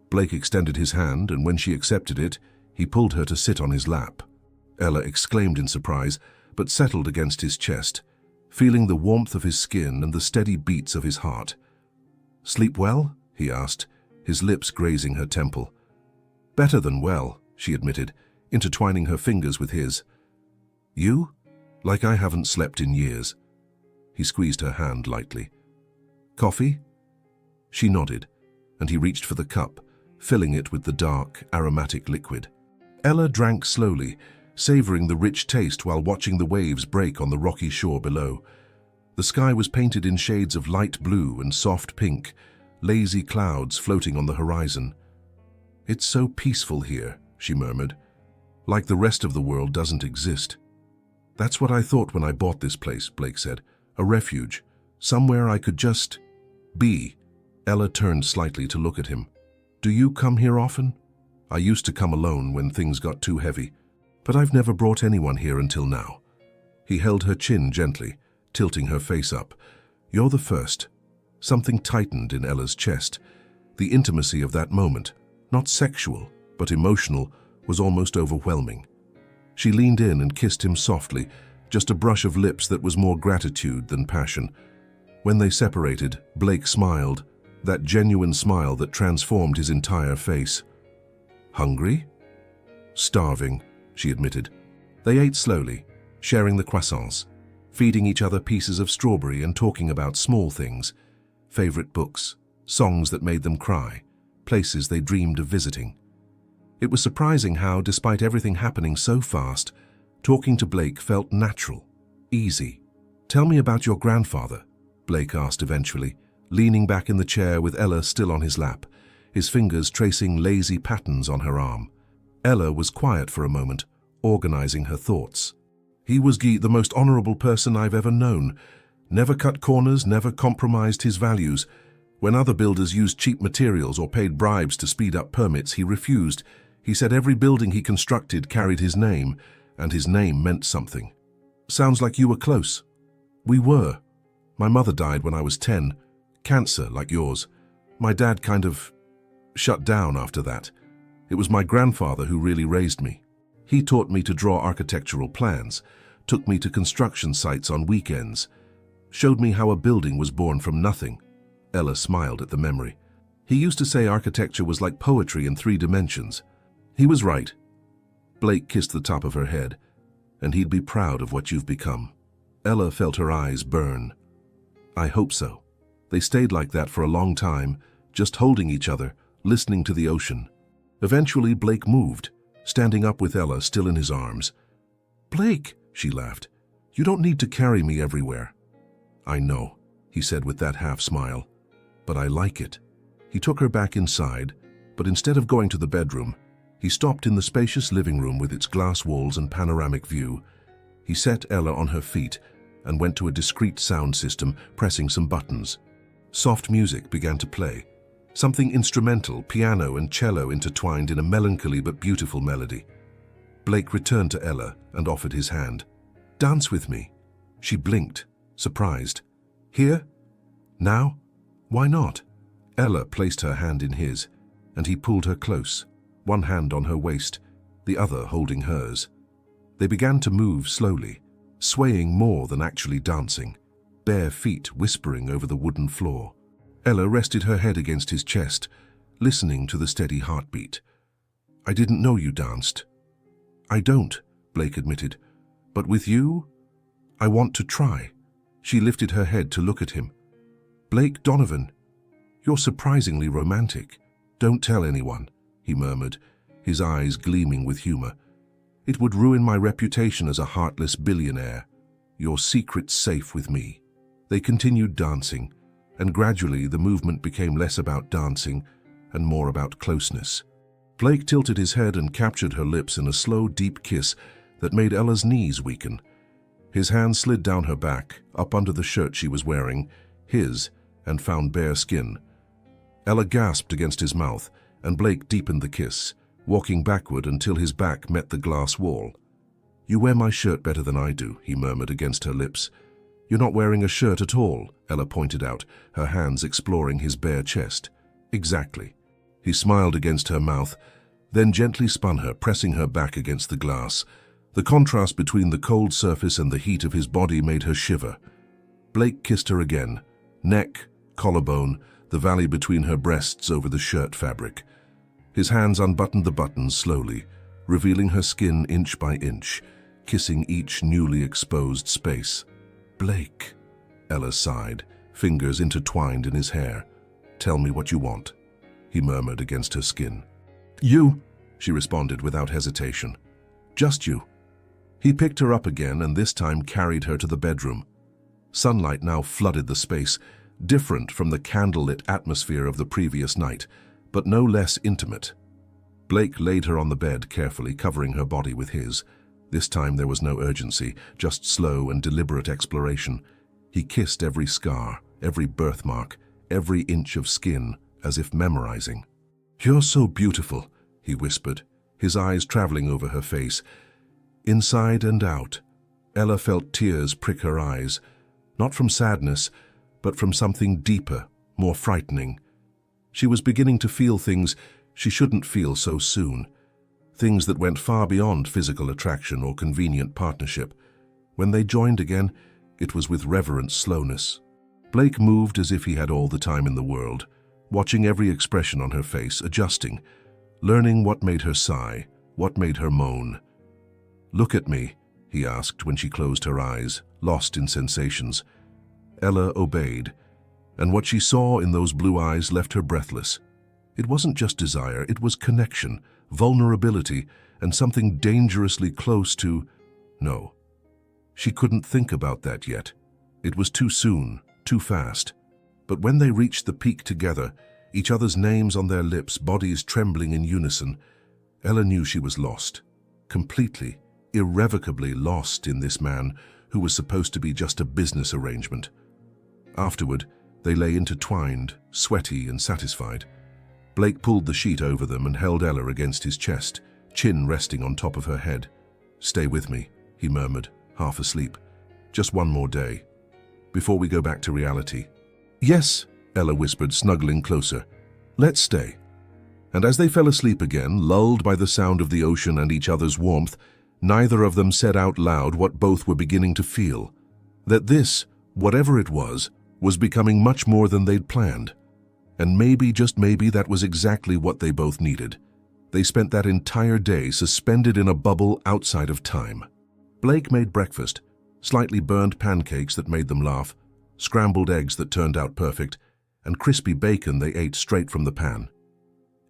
Blake extended his hand, and when she accepted it, he pulled her to sit on his lap. Ella exclaimed in surprise, but settled against his chest, feeling the warmth of his skin and the steady beats of his heart. "Sleep well?" he asked, his lips grazing her temple. "Better than well," she admitted, intertwining her fingers with his. "You? Like I haven't slept in years." He squeezed her hand lightly. "Coffee?" She nodded, and he reached for the cup, filling it with the dark, aromatic liquid. Ella drank slowly, savoring the rich taste while watching the waves break on the rocky shore below. The sky was painted in shades of light blue and soft pink, lazy clouds floating on the horizon. "It's so peaceful here," she murmured. "Like the rest of the world doesn't exist." "That's what I thought when I bought this place," Blake said. "A refuge, somewhere I could just be." Ella turned slightly to look at him. "Do you come here often?" "I used to come alone when things got too heavy, but I've never brought anyone here until now." He held her chin gently, tilting her face up. "You're the first." Something tightened in Ella's chest. The intimacy of that moment, not sexual, but emotional, was almost overwhelming. She leaned in and kissed him softly, just a brush of lips that was more gratitude than passion. When they separated, Blake smiled, that genuine smile that transformed his entire face. "Hungry?" "Starving," she admitted. They ate slowly, sharing the croissants, feeding each other pieces of strawberry and talking about small things, favorite books, songs that made them cry, places they dreamed of visiting. It was surprising how, despite everything happening so fast, talking to Blake felt natural, easy. "Tell me about your grandfather," Blake asked eventually, leaning back in the chair with Ella still on his lap, his fingers tracing lazy patterns on her arm. Ella was quiet for a moment, organizing her thoughts. "He was the most honorable person I've ever known. Never cut corners, never compromised his values. When other builders used cheap materials or paid bribes to speed up permits, he refused. He said every building he constructed carried his name, and his name meant something." "Sounds like you were close." "We were. My mother died when I was 10. Cancer, like yours. My dad kind of shut down after that. It was my grandfather who really raised me. He taught me to draw architectural plans, took me to construction sites on weekends, showed me how a building was born from nothing." Ella smiled at the memory. "He used to say architecture was like poetry in 3 dimensions. He was right." Blake kissed the top of her head. "And he'd be proud of what you've become." Ella felt her eyes burn. "I hope so." They stayed like that for a long time, just holding each other, listening to the ocean. Eventually, Blake moved, standing up with Ella still in his arms. "Blake," she laughed, "you don't need to carry me everywhere." "I know," he said with that half-smile, "but I like it." He took her back inside, but instead of going to the bedroom, he stopped in the spacious living room with its glass walls and panoramic view. He set Ella on her feet and went to a discreet sound system, pressing some buttons. Soft music began to play, something instrumental, piano and cello intertwined in a melancholy but beautiful melody. Blake returned to Ella and offered his hand. "Dance with me." She blinked, surprised. "Here? Now? Why not?" Ella placed her hand in his, and he pulled her close, one hand on her waist, the other holding hers. They began to move slowly, swaying more than actually dancing, bare feet whispering over the wooden floor. Ella rested her head against his chest, listening to the steady heartbeat. "I didn't know you danced." "I don't," Blake admitted. "But with you, I want to try." She lifted her head to look at him. "Blake Donovan, you're surprisingly romantic. Don't tell anyone," he murmured, his eyes gleaming with humor. "It would ruin my reputation as a heartless billionaire. Your secret's safe with me." They continued dancing, and gradually the movement became less about dancing and more about closeness. Blake tilted his head and captured her lips in a slow, deep kiss that made Ella's knees weaken. His hand slid down her back, up under the shirt she was wearing, his, and found bare skin. Ella gasped against his mouth, and Blake deepened the kiss, walking backward until his back met the glass wall. "You wear my shirt better than I do," he murmured against her lips. "You're not wearing a shirt at all," Ella pointed out, her hands exploring his bare chest. "Exactly." He smiled against her mouth, then gently spun her, pressing her back against the glass. The contrast between the cold surface and the heat of his body made her shiver. Blake kissed her again, neck, collarbone, the valley between her breasts over the shirt fabric. His hands unbuttoned the buttons slowly, revealing her skin inch by inch, kissing each newly exposed space. "Blake," Ella sighed, fingers intertwined in his hair. "Tell me what you want," he murmured against her skin. "You," she responded without hesitation. "Just you." He picked her up again and this time carried her to the bedroom. Sunlight now flooded the space, different from the candlelit atmosphere of the previous night, but no less intimate. Blake laid her on the bed carefully, covering her body with his. This time there was no urgency, just slow and deliberate exploration. He kissed every scar, every birthmark, every inch of skin, as if memorizing. "You're so beautiful," he whispered, his eyes traveling over her face. Inside and out, Ella felt tears prick her eyes, not from sadness, but from something deeper, more frightening. She was beginning to feel things she shouldn't feel so soon, things that went far beyond physical attraction or convenient partnership. When they joined again, it was with reverent slowness. Blake moved as if he had all the time in the world, watching every expression on her face, adjusting, learning what made her sigh, what made her moan. "Look at me," he asked when she closed her eyes, lost in sensations. Ella obeyed, and what she saw in those blue eyes left her breathless. It wasn't just desire, it was connection, vulnerability, and something dangerously close to... No. She couldn't think about that yet. It was too soon, too fast. But when they reached the peak together, each other's names on their lips, bodies trembling in unison, Ella knew she was lost. Completely, irrevocably lost in this man who was supposed to be just a business arrangement. Afterward, they lay intertwined, sweaty and satisfied. Blake pulled the sheet over them and held Ella against his chest, chin resting on top of her head. "Stay with me," he murmured, half asleep. "Just one more day, before we go back to reality." "Yes," Ella whispered, snuggling closer. "Let's stay." And as they fell asleep again, lulled by the sound of the ocean and each other's warmth, neither of them said out loud what both were beginning to feel. That this, whatever it was becoming much more than they'd planned. And maybe, just maybe, that was exactly what they both needed. They spent that entire day suspended in a bubble outside of time. Blake made breakfast, slightly burned pancakes that made them laugh, scrambled eggs that turned out perfect, and crispy bacon they ate straight from the pan.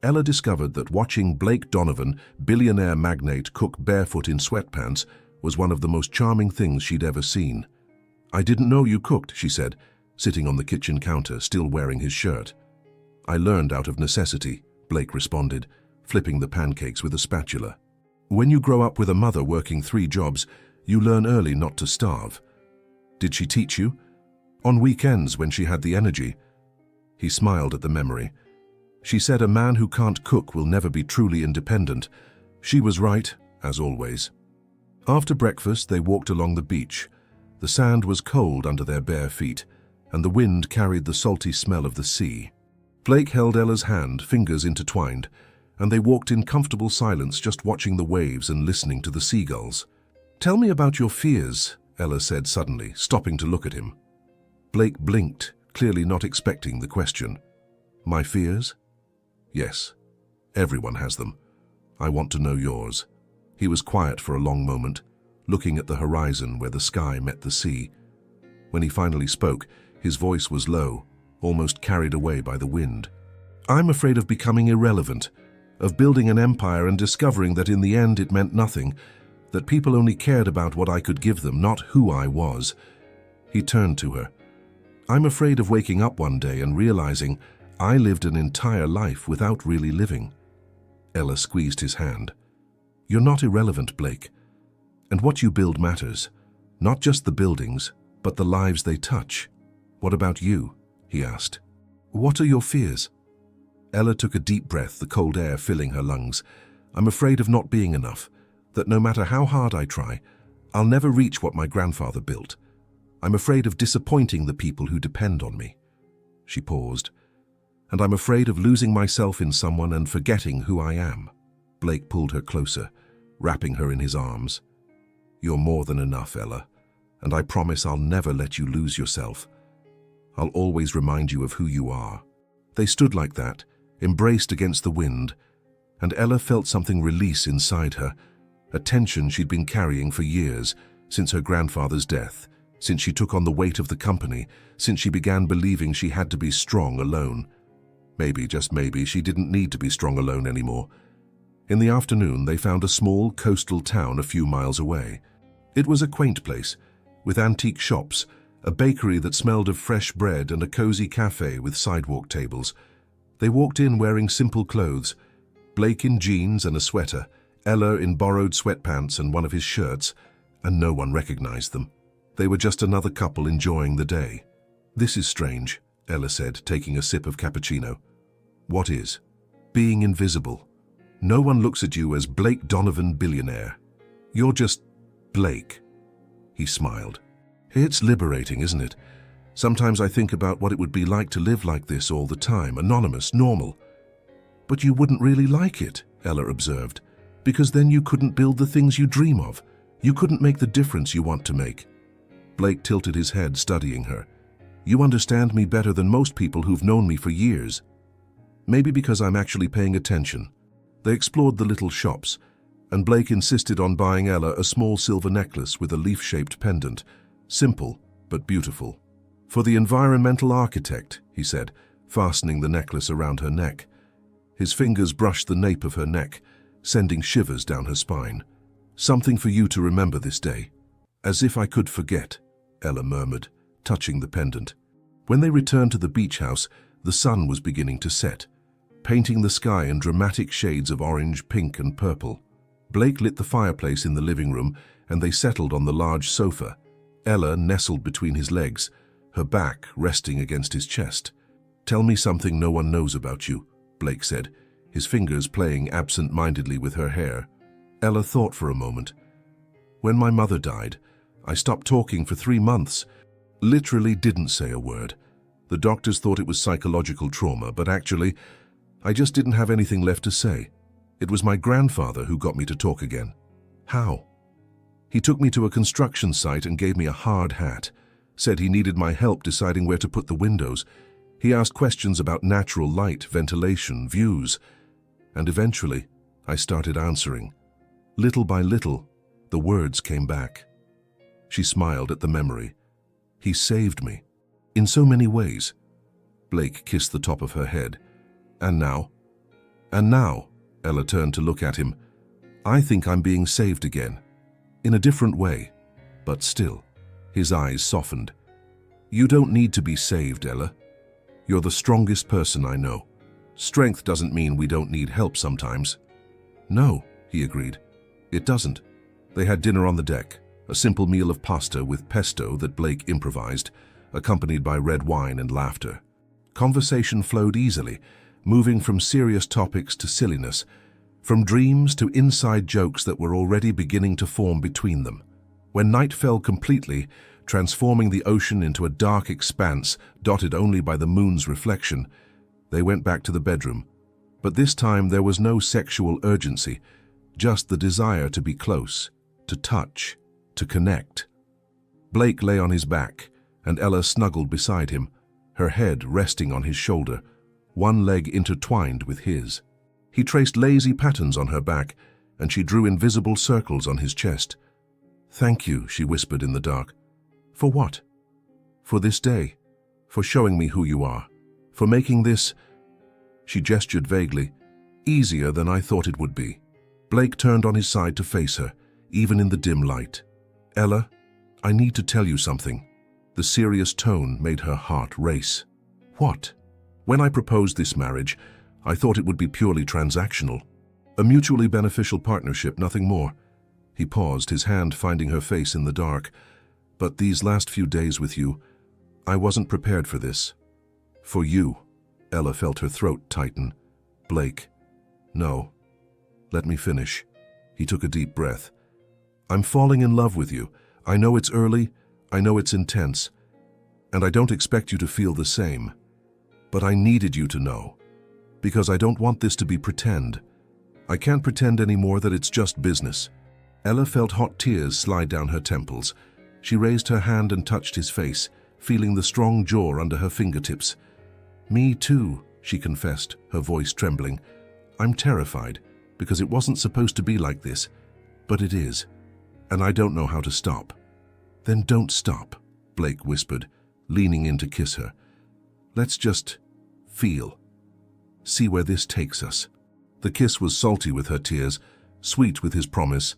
Ella discovered that watching Blake Donovan, billionaire magnate, cook barefoot in sweatpants was one of the most charming things she'd ever seen. "I didn't know you cooked," she said, sitting on the kitchen counter, still wearing his shirt. "I learned out of necessity," Blake responded, flipping the pancakes with a spatula. "When you grow up with a mother working 3 jobs, you learn early not to starve." "Did she teach you?" "On weekends when she had the energy." He smiled at the memory. "She said a man who can't cook will never be truly independent." She was right, as always. After breakfast, they walked along the beach. The sand was cold under their bare feet, and the wind carried the salty smell of the sea. Blake held Ella's hand, fingers intertwined, and they walked in comfortable silence, just watching the waves and listening to the seagulls. "Tell me about your fears," Ella said suddenly, stopping to look at him. Blake blinked, clearly not expecting the question. My fears? Yes. Everyone has them. I want to know yours. He was quiet for a long moment, looking at the horizon where the sky met the sea. When he finally spoke, his voice was low, almost carried away by the wind. I'm afraid of becoming irrelevant, of building an empire and discovering that in the end it meant nothing, that people only cared about what I could give them, not who I was. He turned to her. I'm afraid of waking up one day and realizing I lived an entire life without really living. Ella squeezed his hand. You're not irrelevant, Blake. And what you build matters. Not just the buildings, but the lives they touch. What about you? He asked. What are your fears? Ella took a deep breath, the cold air filling her lungs. I'm afraid of not being enough, that no matter how hard I try, I'll never reach what my grandfather built. I'm afraid of disappointing the people who depend on me. She paused. And I'm afraid of losing myself in someone and forgetting who I am. Blake pulled her closer, wrapping her in his arms. You're more than enough, Ella, and I promise I'll never let you lose yourself. I'll always remind you of who you are. They stood like that, embraced against the wind, and Ella felt something release inside her, a tension she'd been carrying for years, since her grandfather's death, since she took on the weight of the company, since she began believing she had to be strong alone. Maybe, just maybe, she didn't need to be strong alone anymore. In the afternoon, they found a small coastal town a few miles away. It was a quaint place, with antique shops, a bakery that smelled of fresh bread, and a cozy cafe with sidewalk tables. They walked in wearing simple clothes, Blake in jeans and a sweater, Ella in borrowed sweatpants and one of his shirts, and no one recognized them. They were just another couple enjoying the day. This is strange, Ella said, taking a sip of cappuccino. What is? Being invisible. No one looks at you as Blake Donovan, billionaire. You're just Blake. He smiled. It's liberating, isn't it? Sometimes I think about what it would be like to live like this all the time, anonymous, normal. But you wouldn't really like it, Ella observed, because then you couldn't build the things you dream of. You couldn't make the difference you want to make. Blake tilted his head, studying her. You understand me better than most people who've known me for years. Maybe because I'm actually paying attention. They explored the little shops, and Blake insisted on buying Ella a small silver necklace with a leaf-shaped pendant, simple but beautiful. For the environmental architect, he said, fastening the necklace around her neck. His fingers brushed the nape of her neck, sending shivers down her spine. Something for you to remember this day. As if I could forget, Ella murmured, touching the pendant. When they returned to the beach house, the sun was beginning to set, painting the sky in dramatic shades of orange, pink, and purple. Blake lit the fireplace in the living room, and they settled on the large sofa, Ella nestled between his legs, her back resting against his chest. Tell me something no one knows about you, Blake said, his fingers playing absent-mindedly with her hair. Ella thought for a moment. When my mother died, I stopped talking for 3 months. Literally didn't say a word. The doctors thought it was psychological trauma, but actually, I just didn't have anything left to say. It was my grandfather who got me to talk again. How? He took me to a construction site and gave me a hard hat. Said he needed my help deciding where to put the windows. He asked questions about natural light, ventilation, views. And eventually, I started answering. Little by little, the words came back. She smiled at the memory. He saved me. In so many ways. Blake kissed the top of her head. And now? And now, Ella turned to look at him. I think I'm being saved again. In a different way, but still. His eyes softened. You don't need to be saved, Ella. You're the strongest person I know. Strength doesn't mean we don't need help sometimes. No, he agreed. It doesn't. They had dinner on the deck, a simple meal of pasta with pesto that Blake improvised, accompanied by red wine and laughter. Conversation flowed easily, moving from serious topics to silliness, from dreams to inside jokes that were already beginning to form between them. When night fell completely, transforming the ocean into a dark expanse dotted only by the moon's reflection, they went back to the bedroom. But this time there was no sexual urgency, just the desire to be close, to touch, to connect. Blake lay on his back, and Ella snuggled beside him, her head resting on his shoulder, one leg intertwined with his. He traced lazy patterns on her back, and she drew invisible circles on his chest. "Thank you," she whispered in the dark. "For what?" "For this day. For showing me who you are. For making this," she gestured vaguely, "easier than I thought it would be." Blake turned on his side to face her, even in the dim light. "Ella, I need to tell you something." The serious tone made her heart race. "What?" "When I proposed this marriage, I thought it would be purely transactional. A mutually beneficial partnership, nothing more." He paused, his hand finding her face in the dark. "But these last few days with you, I wasn't prepared for this." "For you." Ella felt her throat tighten. "Blake, no. Let me finish." He took a deep breath. "I'm falling in love with you. I know it's early, I know it's intense, and I don't expect you to feel the same. But I needed you to know, because I don't want this to be pretend. I can't pretend anymore that it's just business." Ella felt hot tears slide down her temples. She raised her hand and touched his face, feeling the strong jaw under her fingertips. "Me too," she confessed, her voice trembling. "I'm terrified, because it wasn't supposed to be like this, but it is, and I don't know how to stop." "Then don't stop," Blake whispered, leaning in to kiss her. "Let's just feel. See where this takes us." The kiss was salty with her tears, sweet with his promise,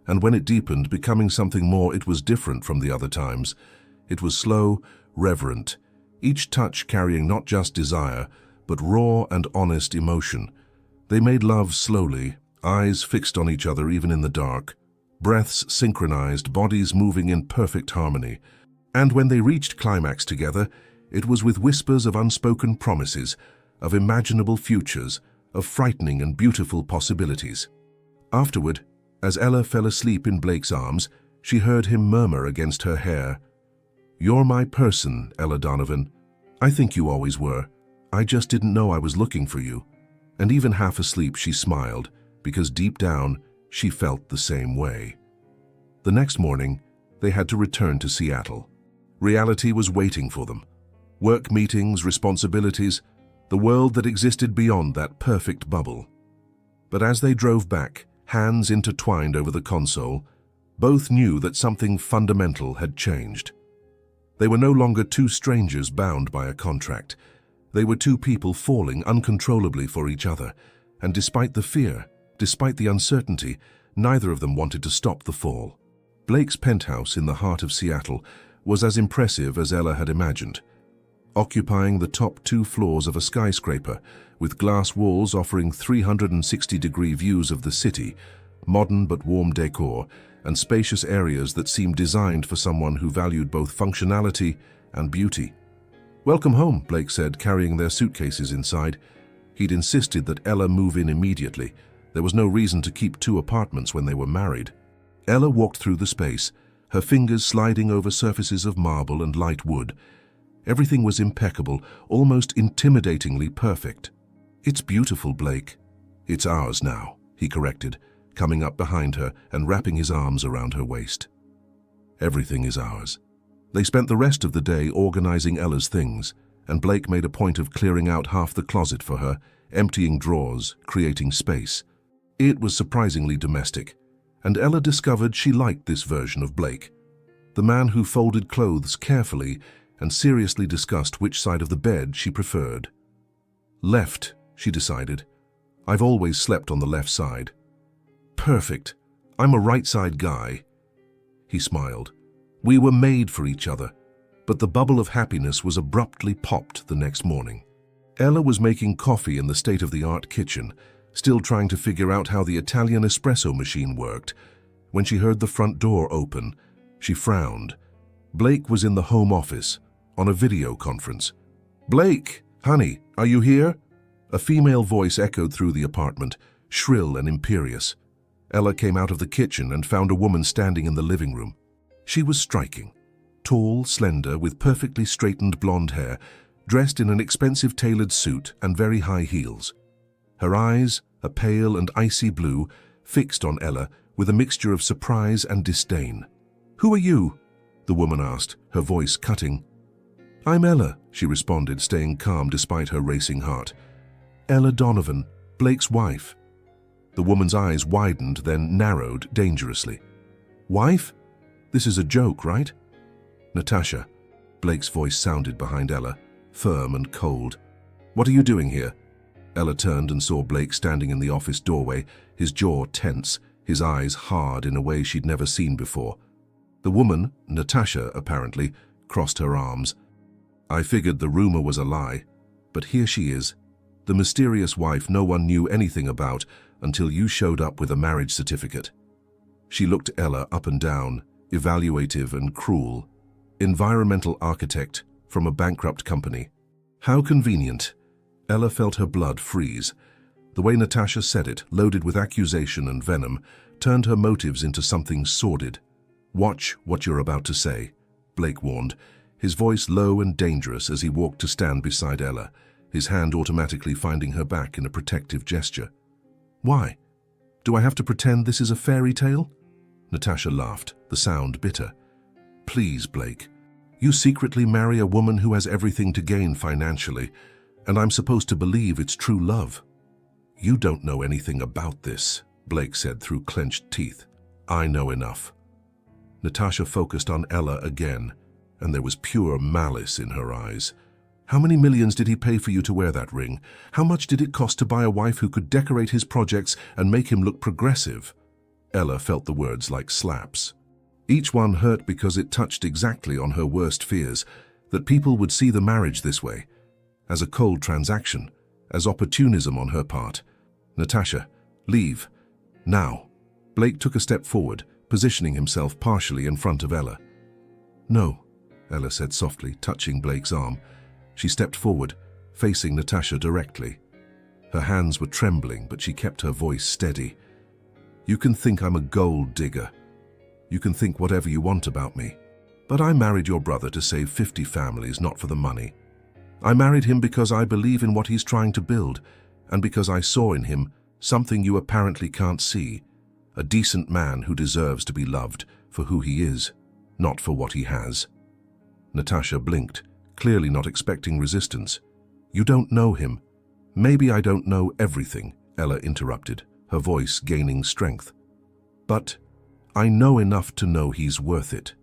and when it deepened, becoming something more, it was different from the other times. It was slow, reverent, each touch carrying not just desire, but raw and honest emotion. They made love slowly, eyes fixed on each other even in the dark, breaths synchronized, bodies moving in perfect harmony. And when they reached climax together, it was with whispers of unspoken promises, of imaginable futures, of frightening and beautiful possibilities. Afterward, as Ella fell asleep in Blake's arms, she heard him murmur against her hair, "You're my person, Ella Donovan. I think you always were. I just didn't know I was looking for you." And even half asleep, she smiled, because deep down, she felt the same way. The next morning, they had to return to Seattle. Reality was waiting for them. Work meetings, responsibilities, the world that existed beyond that perfect bubble. But as they drove back, hands intertwined over the console, both knew that something fundamental had changed. They were no longer two strangers bound by a contract. They were two people falling uncontrollably for each other, and despite the fear, despite the uncertainty, neither of them wanted to stop the fall. Blake's penthouse in the heart of Seattle was as impressive as Ella had imagined. Occupying the top 2 floors of a skyscraper, with glass walls offering 360-degree views of the city, modern but warm decor, and spacious areas that seemed designed for someone who valued both functionality and beauty. "Welcome home," Blake said, carrying their suitcases inside. He'd insisted that Ella move in immediately. There was no reason to keep 2 apartments when they were married. Ella walked through the space, her fingers sliding over surfaces of marble and light wood. Everything was impeccable, almost intimidatingly perfect. "It's beautiful, Blake." "It's ours now," he corrected, coming up behind her and wrapping his arms around her waist. "Everything is ours." They spent the rest of the day organizing Ella's things, and Blake made a point of clearing out half the closet for her, emptying drawers, creating space. It was surprisingly domestic, and Ella discovered she liked this version of Blake. The man who folded clothes carefully and seriously discussed which side of the bed she preferred. "Left," she decided. "I've always slept on the left side." "Perfect. I'm a right-side guy." He smiled. We were made for each other, but the bubble of happiness was abruptly popped the next morning. Ella was making coffee in the state-of-the-art kitchen, still trying to figure out how the Italian espresso machine worked. When she heard the front door open, she frowned. Blake was in the home office, on a video conference. "Blake, honey, are you here?" A female voice echoed through the apartment, shrill and imperious. Ella came out of the kitchen and found a woman standing in the living room. She was striking. Tall, slender, with perfectly straightened blonde hair, dressed in an expensive tailored suit and very high heels. Her eyes, a pale and icy blue, fixed on Ella with a mixture of surprise and disdain. "Who are you?" the woman asked, her voice cutting. I'm Ella, she responded, staying calm despite her racing heart. Ella Donovan, Blake's wife. The woman's eyes widened, then narrowed dangerously. Wife? This is a joke, right? Natasha. Blake's voice sounded behind Ella, firm and cold. What are you doing here? Ella turned and saw Blake standing in the office doorway, his jaw tense, his eyes hard in a way she'd never seen before. The woman, Natasha apparently, crossed her arms. I figured the rumor was a lie, but here she is, the mysterious wife no one knew anything about until you showed up with a marriage certificate. She looked Ella up and down, evaluative and cruel. Environmental architect from a bankrupt company. How convenient. Ella felt her blood freeze. The way Natasha said it, loaded with accusation and venom, turned her motives into something sordid. Watch what you're about to say, Blake warned, his voice low and dangerous as he walked to stand beside Ella, his hand automatically finding her back in a protective gesture. Why? Do I have to pretend this is a fairy tale? Natasha laughed, the sound bitter. Please, Blake. You secretly marry a woman who has everything to gain financially, and I'm supposed to believe it's true love. You don't know anything about this, Blake said through clenched teeth. I know enough. Natasha focused on Ella again, and there was pure malice in her eyes. How many millions did he pay for you to wear that ring? How much did it cost to buy a wife who could decorate his projects and make him look progressive? Ella felt the words like slaps. Each one hurt because it touched exactly on her worst fears, that people would see the marriage this way, as a cold transaction, as opportunism on her part. Natasha, leave. Now. Blake took a step forward, positioning himself partially in front of Ella. No, Ella said softly, touching Blake's arm. She stepped forward, facing Natasha directly. Her hands were trembling, but she kept her voice steady. You can think I'm a gold digger. You can think whatever you want about me. But I married your brother to save 50 families, not for the money. I married him because I believe in what he's trying to build, and because I saw in him something you apparently can't see. A decent man who deserves to be loved for who he is, not for what he has. Natasha blinked, clearly not expecting resistance. You don't know him. Maybe I don't know everything, Ella interrupted, her voice gaining strength. But I know enough to know he's worth it.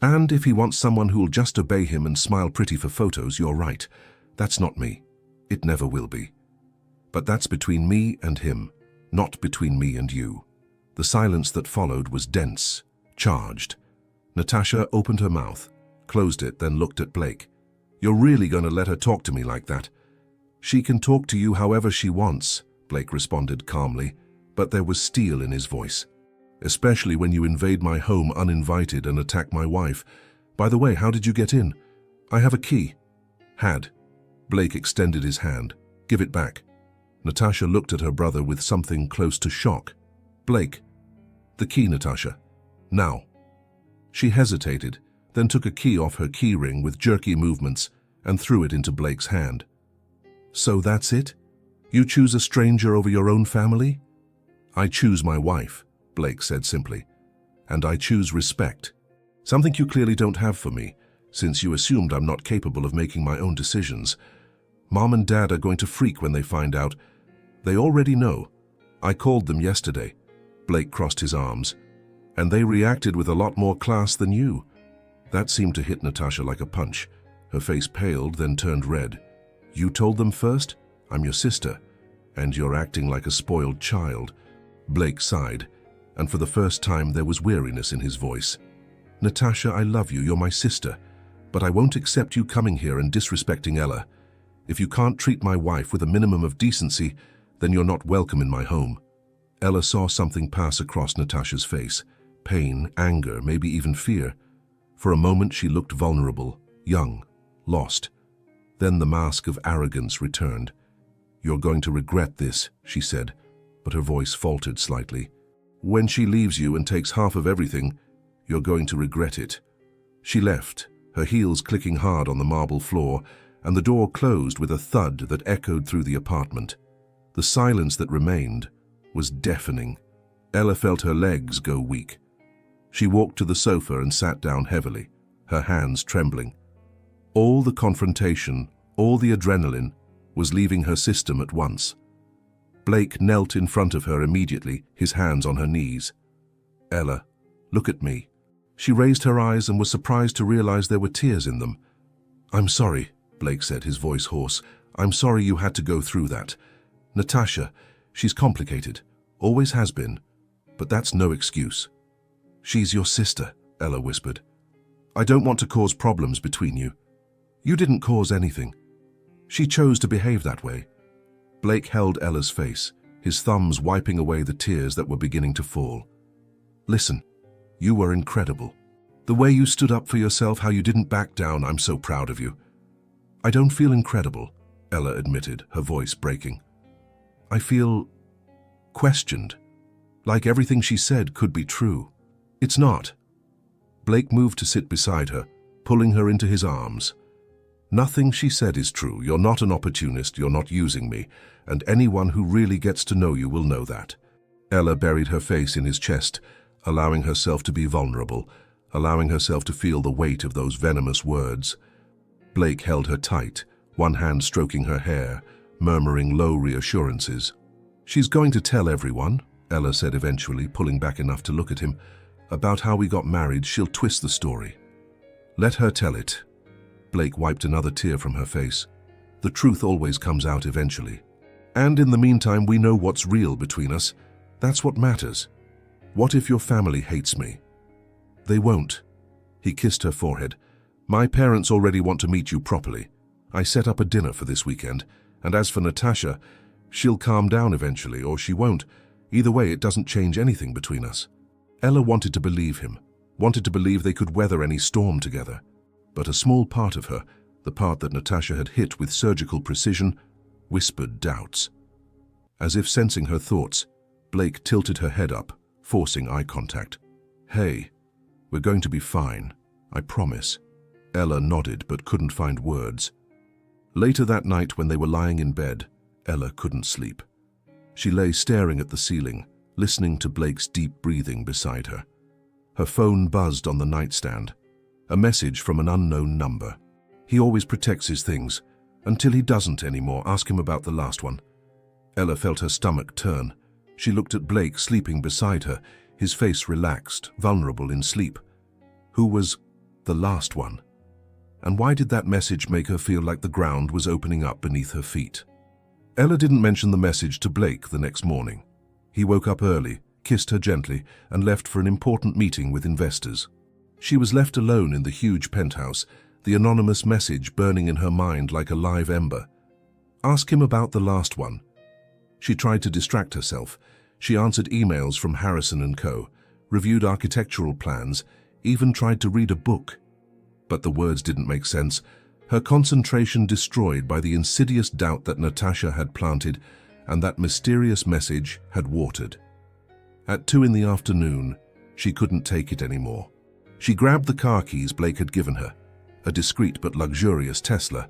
And if he wants someone who'll just obey him and smile pretty for photos, you're right. That's not me. It never will be. But that's between me and him, not between me and you. The silence that followed was dense, charged. Natasha opened her mouth, closed it, then looked at Blake. You're really going to let her talk to me like that? She can talk to you however she wants, Blake responded calmly, but there was steel in his voice. Especially when you invade my home uninvited and attack my wife. By the way, how did you get in? I have a key. Had. Blake extended his hand. Give it back. Natasha looked at her brother with something close to shock. Blake. The key, Natasha. Now. She hesitated, then took a key off her key ring with jerky movements and threw it into Blake's hand. So that's it? You choose a stranger over your own family? I choose my wife, Blake said simply. And I choose respect. Something you clearly don't have for me, since you assumed I'm not capable of making my own decisions. Mom and Dad are going to freak when they find out. They already know. I called them yesterday. Blake crossed his arms. And they reacted with a lot more class than you. That seemed to hit Natasha like a punch. Her face paled, then turned red. You told them first? I'm your sister. And you're acting like a spoiled child. Blake sighed, and for the first time there was weariness in his voice. Natasha, I love you, you're my sister, but I won't accept you coming here and disrespecting Ella. If you can't treat my wife with a minimum of decency, then you're not welcome in my home. Ella saw something pass across Natasha's face. Pain, anger, maybe even fear. For a moment she looked vulnerable, young, lost. Then the mask of arrogance returned. You're going to regret this, she said, but her voice faltered slightly. When she leaves you and takes half of everything, you're going to regret it. She left, her heels clicking hard on the marble floor, and the door closed with a thud that echoed through the apartment. The silence that remained was deafening. Ella felt her legs go weak. She walked to the sofa and sat down heavily, her hands trembling. All the confrontation, all the adrenaline, was leaving her system at once. Blake knelt in front of her immediately, his hands on her knees. "Ella, look at me." She raised her eyes and was surprised to realize there were tears in them. "I'm sorry," Blake said, his voice hoarse. "I'm sorry you had to go through that. Natasha, she's complicated, always has been, but that's no excuse." "She's your sister," Ella whispered. "I don't want to cause problems between you. You didn't cause anything. She chose to behave that way." Blake held Ella's face, his thumbs wiping away the tears that were beginning to fall. "Listen, you were incredible. The way you stood up for yourself, how you didn't back down, I'm so proud of you." "I don't feel incredible," Ella admitted, her voice breaking. "I feel questioned, like everything she said could be true. It's not." Blake moved to sit beside her, pulling her into his arms. "Nothing she said is true. You're not an opportunist, you're not using me, and anyone who really gets to know you will know that." Ella buried her face in his chest, allowing herself to be vulnerable, allowing herself to feel the weight of those venomous words. Blake held her tight, one hand stroking her hair, murmuring low reassurances. "She's going to tell everyone," Ella said eventually, pulling back enough to look at him. "About how we got married, she'll twist the story. Let her tell it." Blake wiped another tear from her face. "The truth always comes out eventually. And in the meantime, we know what's real between us. That's what matters. What if your family hates me?" "They won't." He kissed her forehead. "My parents already want to meet you properly. I set up a dinner for this weekend. And as for Natasha, she'll calm down eventually, or she won't. Either way, it doesn't change anything between us." Ella wanted to believe him, wanted to believe they could weather any storm together. But a small part of her, the part that Natasha had hit with surgical precision, whispered doubts. As if sensing her thoughts, Blake tilted her head up, forcing eye contact. "Hey, we're going to be fine, I promise." Ella nodded but couldn't find words. Later that night, when they were lying in bed, Ella couldn't sleep. She lay staring at the ceiling, listening to Blake's deep breathing beside her. Her phone buzzed on the nightstand. A message from an unknown number. "He always protects his things. Until he doesn't anymore. Ask him about the last one." Ella felt her stomach turn. She looked at Blake sleeping beside her, his face relaxed, vulnerable in sleep. Who was the last one? And why did that message make her feel like the ground was opening up beneath her feet? Ella didn't mention the message to Blake the next morning. He woke up early, kissed her gently, and left for an important meeting with investors. She was left alone in the huge penthouse, the anonymous message burning in her mind like a live ember. Ask him about the last one. She tried to distract herself. She answered emails from Harrison & Co., reviewed architectural plans, even tried to read a book. But the words didn't make sense, her concentration destroyed by the insidious doubt that Natasha had planted and that mysterious message had watered. At 2 in the afternoon, she couldn't take it anymore. She grabbed the car keys Blake had given her, a discreet but luxurious Tesla,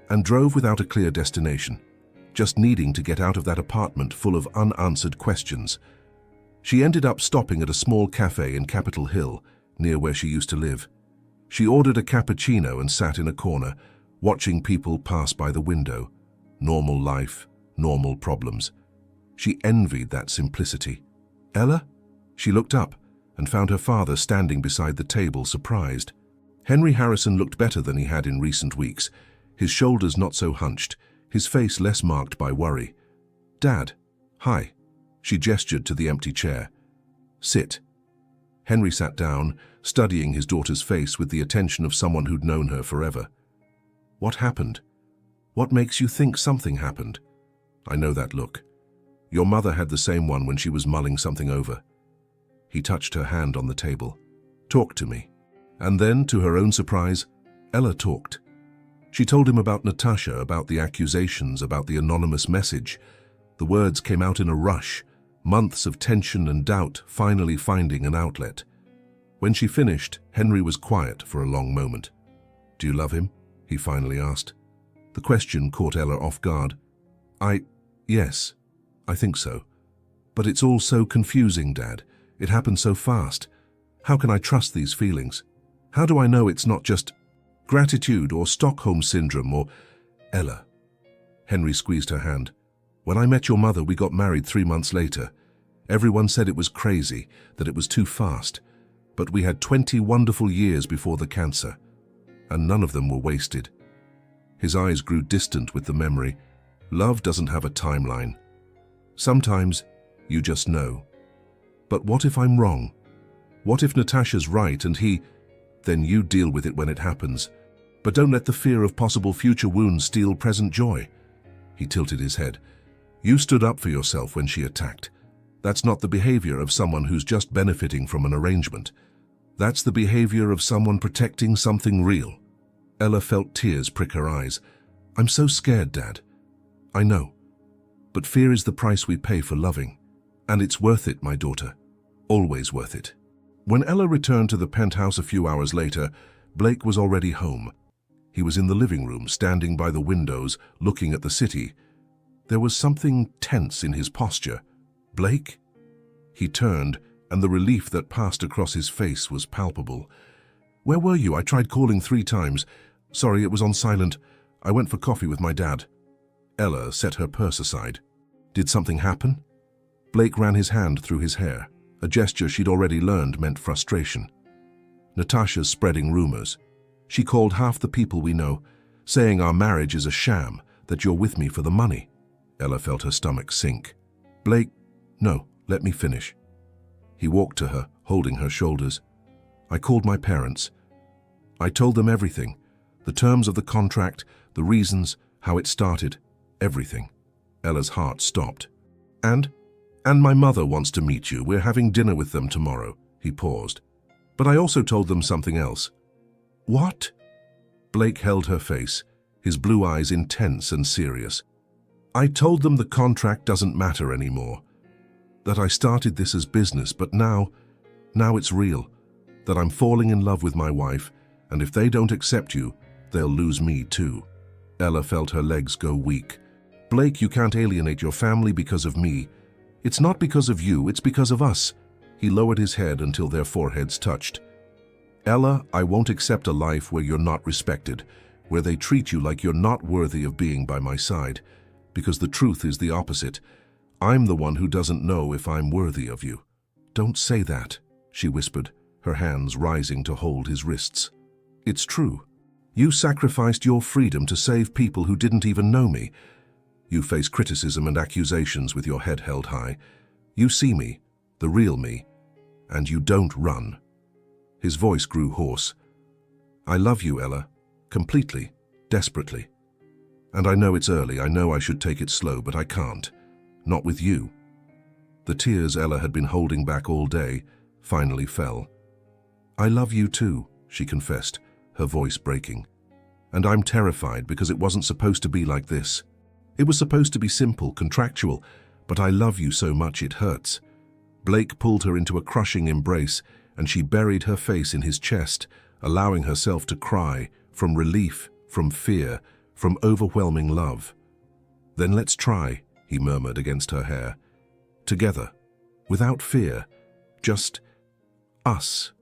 and drove without a clear destination, just needing to get out of that apartment full of unanswered questions. She ended up stopping at a small cafe in Capitol Hill, near where she used to live. She ordered a cappuccino and sat in a corner, watching people pass by the window. Normal life, normal problems. She envied that simplicity. "Ella?" She looked up and found her father standing beside the table, surprised. Henry Harrison looked better than he had in recent weeks, his shoulders not so hunched, his face less marked by worry. "Dad, hi." She gestured to the empty chair. "Sit." Henry sat down, studying his daughter's face with the attention of someone who'd known her forever. "What happened? What makes you think something happened?" "I know that look. Your mother had the same one when she was mulling something over." He touched her hand on the table. "Talk to me." And then, to her own surprise, Ella talked. She told him about Natasha, about the accusations, about the anonymous message. The words came out in a rush, months of tension and doubt finally finding an outlet. When she finished, Henry was quiet for a long moment. "Do you love him?" he finally asked. The question caught Ella off guard. Yes, I think so. But it's all so confusing, Dad. It happened so fast. How can I trust these feelings? How do I know it's not just..." Gratitude or Stockholm Syndrome or... Ella. Henry squeezed her hand. When I met your mother, we got married 3 months later. Everyone said it was crazy, that it was too fast. But we had 20 wonderful years before the cancer, and none of them were wasted. His eyes grew distant with the memory. Love doesn't have a timeline. Sometimes you just know. But what if I'm wrong? What if Natasha's right and he... Then you deal with it when it happens. But don't let the fear of possible future wounds steal present joy. He tilted his head. You stood up for yourself when she attacked. That's not the behavior of someone who's just benefiting from an arrangement. That's the behavior of someone protecting something real. Ella felt tears prick her eyes. I'm so scared, Dad. I know. But fear is the price we pay for loving. And it's worth it, my daughter. Always worth it. When Ella returned to the penthouse a few hours later, Blake was already home. He was in the living room, standing by the windows, looking at the city. There was something tense in his posture. Blake? He turned, and the relief that passed across his face was palpable. Where were you? I tried calling 3 times. Sorry, it was on silent. I went for coffee with my dad. Ella set her purse aside. Did something happen? Blake ran his hand through his hair. A gesture she'd already learned meant frustration. Natasha's spreading rumors. She called half the people we know, saying our marriage is a sham, that you're with me for the money. Ella felt her stomach sink. Blake, no, let me finish. He walked to her, holding her shoulders. I called my parents. I told them everything. The terms of the contract, the reasons, how it started, everything. Ella's heart stopped. And my mother wants to meet you. We're having dinner with them tomorrow. He paused. But I also told them something else. What? Blake held her face, his blue eyes intense and serious. I told them the contract doesn't matter anymore. That I started this as business, but now it's real. That I'm falling in love with my wife, and if they don't accept you, they'll lose me too. Ella felt her legs go weak. Blake, you can't alienate your family because of me. It's not because of you, it's because of us. He lowered his head until their foreheads touched. Ella, I won't accept a life where you're not respected, where they treat you like you're not worthy of being by my side, because the truth is the opposite. I'm the one who doesn't know if I'm worthy of you. Don't say that, she whispered, her hands rising to hold his wrists. It's true. You sacrificed your freedom to save people who didn't even know me. You face criticism and accusations with your head held high. You see me, the real me, and you don't run. His voice grew hoarse. I love you, Ella, completely, desperately. And I know it's early, I know I should take it slow, but I can't. Not with you. The tears Ella had been holding back all day finally fell. I love you too, she confessed, her voice breaking. And I'm terrified because it wasn't supposed to be like this. It was supposed to be simple, contractual, but I love you so much it hurts. Blake pulled her into a crushing embrace, and she buried her face in his chest, allowing herself to cry, from relief, from fear, from overwhelming love. Then let's try, he murmured against her hair. Together, without fear, just us.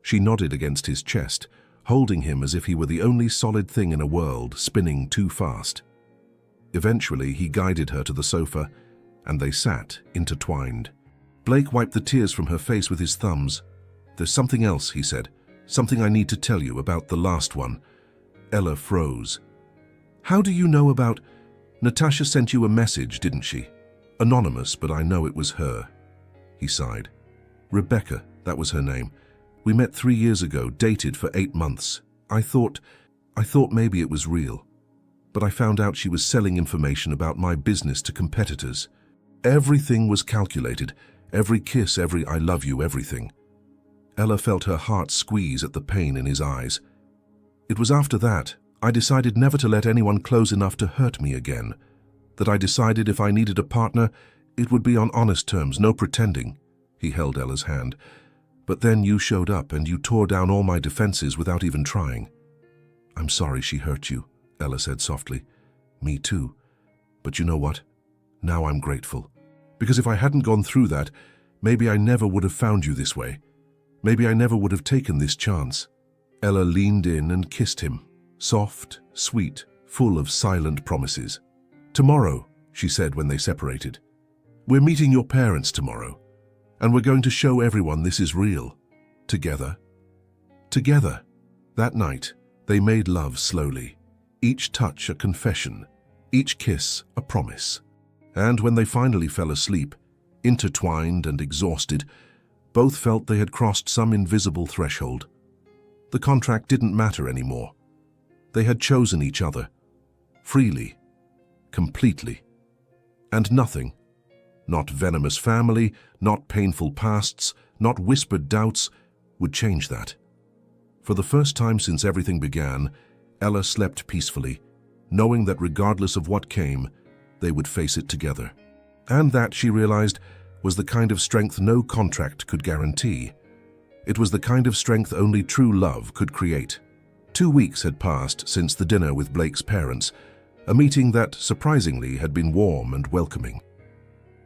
She nodded against his chest, holding him as if he were the only solid thing in a world spinning too fast. Eventually, he guided her to the sofa, and they sat, intertwined. Blake wiped the tears from her face with his thumbs. There's something else, he said. Something I need to tell you about the last one. Ella froze. How do you know about... Natasha sent you a message, didn't she? Anonymous, but I know it was her. He sighed. Rebecca, that was her name. We met 3 years ago, dated for 8 months. I thought maybe it was real. But I found out she was selling information about my business to competitors. Everything was calculated. Every kiss, every I love you, everything. Ella felt her heart squeeze at the pain in his eyes. It was after that I decided never to let anyone close enough to hurt me again. That I decided if I needed a partner, it would be on honest terms, no pretending. He held Ella's hand. But then you showed up and you tore down all my defenses without even trying. I'm sorry she hurt you, Ella said softly. Me too. But you know what? Now I'm grateful. Because if I hadn't gone through that, maybe I never would have found you this way. Maybe I never would have taken this chance. Ella leaned in and kissed him, soft, sweet, full of silent promises. "Tomorrow," she said when they separated, "we're meeting your parents tomorrow, and we're going to show everyone this is real. Together." Together. That night, they made love slowly, each touch a confession, each kiss a promise. And when they finally fell asleep, intertwined and exhausted, both felt they had crossed some invisible threshold. The contract didn't matter anymore. They had chosen each other, freely, completely. And nothing, not venomous family, not painful pasts, not whispered doubts, would change that. For the first time since everything began, Ella slept peacefully, knowing that regardless of what came, they would face it together. And that, she realized, was the kind of strength no contract could guarantee. It was the kind of strength only true love could create. 2 weeks had passed since the dinner with Blake's parents, a meeting that, surprisingly, had been warm and welcoming.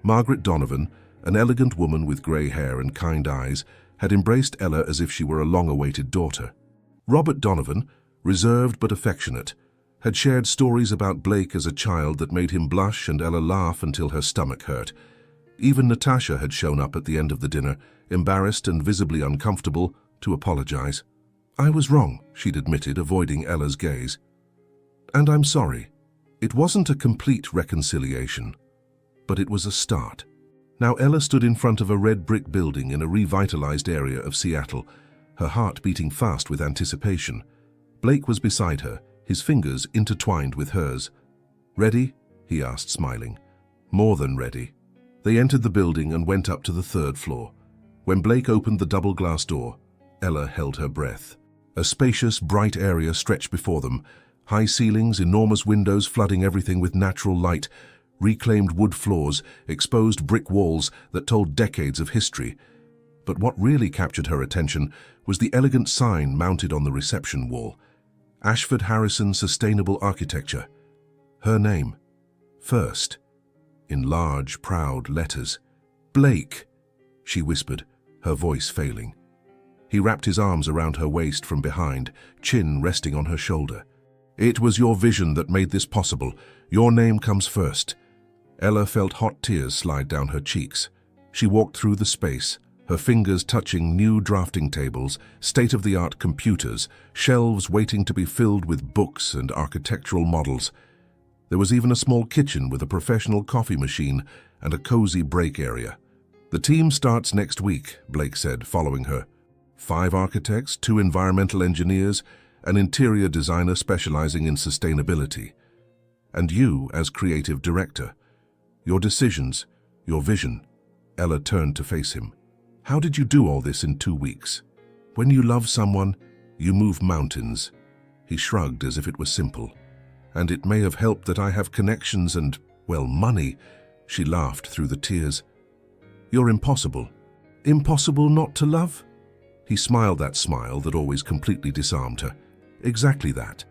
Margaret Donovan, an elegant woman with grey hair and kind eyes, had embraced Ella as if she were a long-awaited daughter. Robert Donovan, reserved but affectionate, had shared stories about Blake as a child that made him blush and Ella laugh until her stomach hurt. Even Natasha had shown up at the end of the dinner, embarrassed and visibly uncomfortable, to apologize. "I was wrong," she'd admitted, avoiding Ella's gaze. "And I'm sorry. It wasn't a complete reconciliation, but it was a start." Now Ella stood in front of a red brick building in a revitalized area of Seattle, her heart beating fast with anticipation. Blake was beside her, his fingers intertwined with hers. "Ready?" he asked, smiling. "More than ready." They entered the building and went up to the 3rd floor. When Blake opened the double glass door, Ella held her breath. A spacious, bright area stretched before them. High ceilings, enormous windows flooding everything with natural light, reclaimed wood floors, exposed brick walls that told decades of history. But what really captured her attention was the elegant sign mounted on the reception wall. Ashford Harrison Sustainable Architecture. Her name, first, in large, proud letters. "Blake," she whispered, her voice failing. He wrapped his arms around her waist from behind, chin resting on her shoulder. "It was your vision that made this possible. Your name comes first." Ella felt hot tears slide down her cheeks. She walked through the space, her fingers touching new drafting tables, state-of-the-art computers, shelves waiting to be filled with books and architectural models. There was even a small kitchen with a professional coffee machine and a cozy break area. "The team starts next week," Blake said, following her. 5 architects, 2 environmental engineers, an interior designer specializing in sustainability. And you as creative director. Your decisions, your vision. Ella turned to face him. "How did you do all this in 2 weeks? When you love someone, you move mountains." He shrugged as if it was simple. "And it may have helped that I have connections and, well, money." She laughed through the tears. "You're impossible." "Impossible not to love?" He smiled that smile that always completely disarmed her. "Exactly that."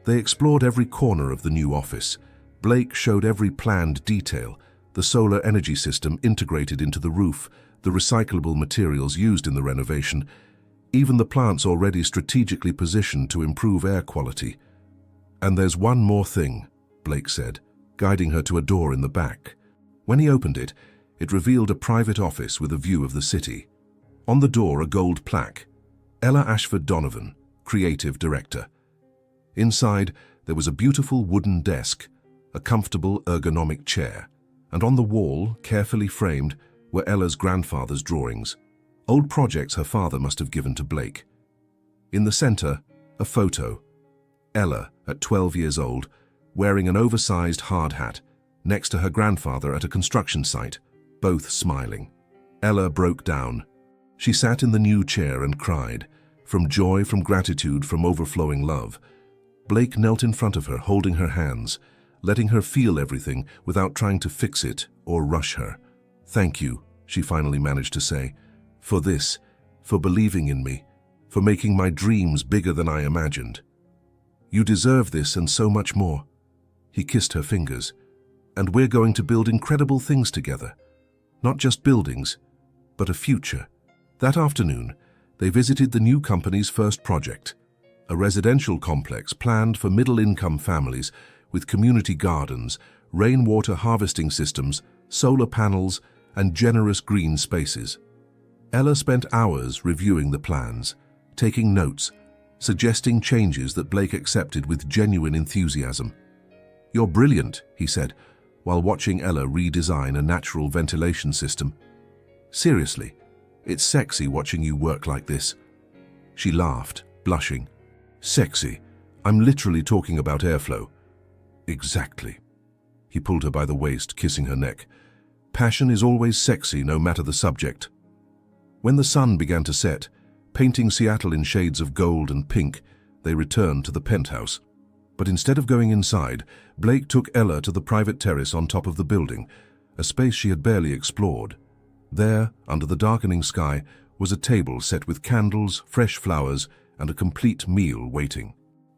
They explored every corner of the new office. Blake showed every planned detail, the solar energy system integrated into the roof, the recyclable materials used in the renovation, even the plants already strategically positioned to improve air quality. "And there's one more thing," Blake said, guiding her to a door in the back. When he opened it, it revealed a private office with a view of the city. On the door, a gold plaque, Ella Ashford Donovan, Creative Director. Inside, there was a beautiful wooden desk, a comfortable ergonomic chair, and on the wall, carefully framed, were Ella's grandfather's drawings, old projects her father must have given to Blake. In the center, a photo. Ella, at 12 years old, wearing an oversized hard hat, next to her grandfather at a construction site, both smiling. Ella broke down. She sat in the new chair and cried, from joy, from gratitude, from overflowing love. Blake knelt in front of her, holding her hands, letting her feel everything without trying to fix it or rush her. "Thank you," she finally managed to say, "for this, for believing in me, for making my dreams bigger than I imagined. You deserve this and so much more." He kissed her fingers. "And we're going to build incredible things together. Not just buildings, but a future." That afternoon, they visited the new company's first project, a residential complex planned for middle-income families with community gardens, rainwater harvesting systems, solar panels, and generous green spaces. Ella spent hours reviewing the plans, taking notes, suggesting changes that Blake accepted with genuine enthusiasm. "You're brilliant," he said, while watching Ella redesign a natural ventilation system. "Seriously, it's sexy watching you work like this." She laughed, blushing. "Sexy? I'm literally talking about airflow." "Exactly." He pulled her by the waist, kissing her neck. "Passion is always sexy, no matter the subject." When the sun began to set, painting Seattle in shades of gold and pink, they returned to the penthouse. But instead of going inside, Blake took Ella to the private terrace on top of the building, a space she had barely explored. There, under the darkening sky, was a table set with candles, fresh flowers, and a complete meal waiting.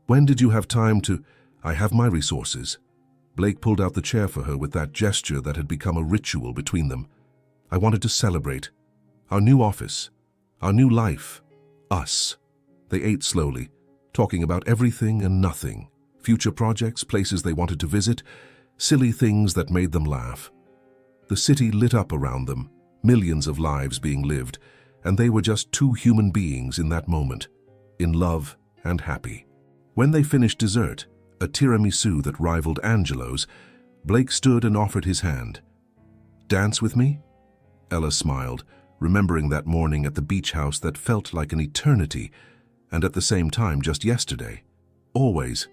"When did you have time to—" "I have my resources." Blake pulled out the chair for her with that gesture that had become a ritual between them. "I wanted to celebrate. Our new office. Our new life. Us." They ate slowly, talking about everything and nothing. Future projects, places they wanted to visit, silly things that made them laugh. The city lit up around them, millions of lives being lived, and they were just two human beings in that moment, in love and happy. When they finished dessert, a tiramisu that rivaled Angelo's, Blake stood and offered his hand. "Dance with me?" Ella smiled, remembering that morning at the beach house that felt like an eternity, and at the same time just yesterday. Always.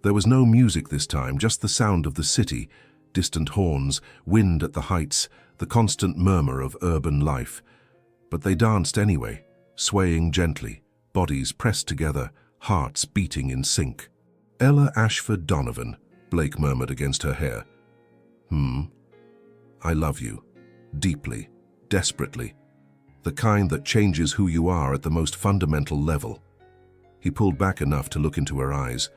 There was no music this time, just the sound of the city, distant horns, wind at the heights, the constant murmur of urban life. But they danced anyway, swaying gently, bodies pressed together, hearts beating in sync. "Ella Ashford Donovan," Blake murmured against her hair. "I love you. Deeply, desperately. The kind that changes who you are at the most fundamental level." He pulled back enough to look into her eyes.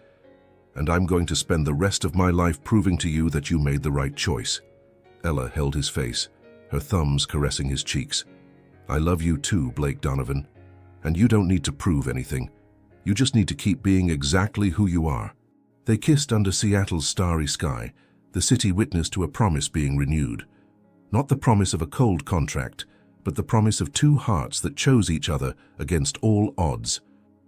"And I'm going to spend the rest of my life proving to you that you made the right choice." Ella held his face, her thumbs caressing his cheeks. "I love you too, Blake Donovan. And you don't need to prove anything. You just need to keep being exactly who you are." They kissed under Seattle's starry sky, the city witness to a promise being renewed. Not the promise of a cold contract, but the promise of two hearts that chose each other against all odds.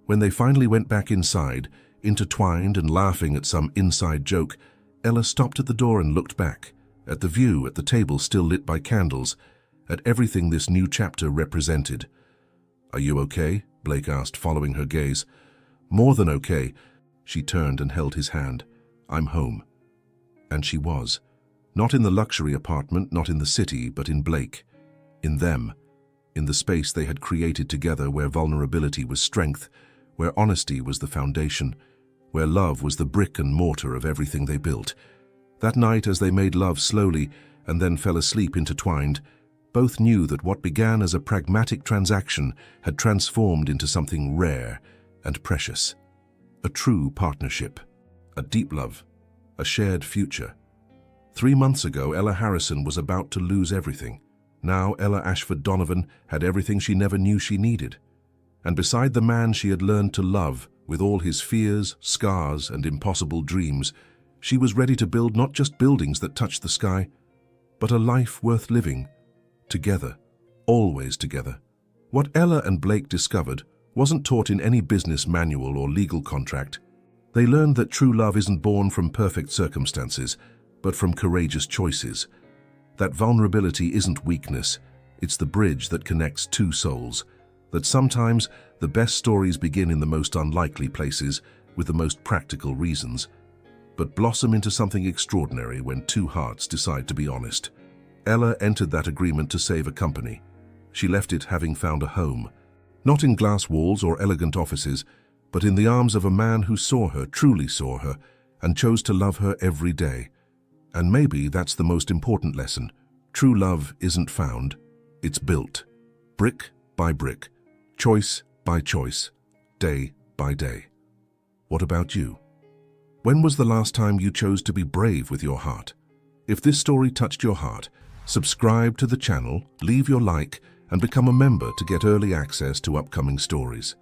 When they finally went back inside, intertwined and laughing at some inside joke, Ella stopped at the door and looked back, at the view at the table still lit by candles, at everything this new chapter represented. "Are you okay?" Blake asked, following her gaze. "More than okay." She turned and held his hand. "I'm home." And she was. Not in the luxury apartment, not in the city, but in Blake. In them. In the space they had created together, where vulnerability was strength, where honesty was the foundation, where love was the brick and mortar of everything they built. That night, as they made love slowly and then fell asleep intertwined, both knew that what began as a pragmatic transaction had transformed into something rare and precious. A true partnership, a deep love, a shared future. 3 months ago, Ella Harrison was about to lose everything. Now Ella Ashford Donovan had everything she never knew she needed. And beside the man she had learned to love, with all his fears, scars, and impossible dreams, she was ready to build not just buildings that touched the sky, but a life worth living, together, always together. What Ella and Blake discovered wasn't taught in any business manual or legal contract. They learned that true love isn't born from perfect circumstances, but from courageous choices. That vulnerability isn't weakness, it's the bridge that connects two souls. That sometimes the best stories begin in the most unlikely places, with the most practical reasons, but blossom into something extraordinary when two hearts decide to be honest. Ella entered that agreement to save a company. She left it having found a home, not in glass walls or elegant offices, but in the arms of a man who saw her, truly saw her, and chose to love her every day. And maybe that's the most important lesson. True love isn't found, it's built. Brick by brick, choice by choice, day by day. What about you? When was the last time you chose to be brave with your heart? If this story touched your heart, subscribe to the channel, leave your like, and become a member to get early access to upcoming stories.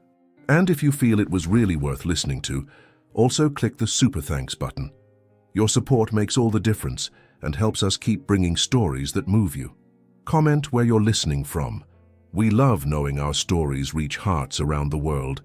And if you feel it was really worth listening to, also click the Super Thanks button. Your support makes all the difference and helps us keep bringing stories that move you. Comment where you're listening from. We love knowing our stories reach hearts around the world.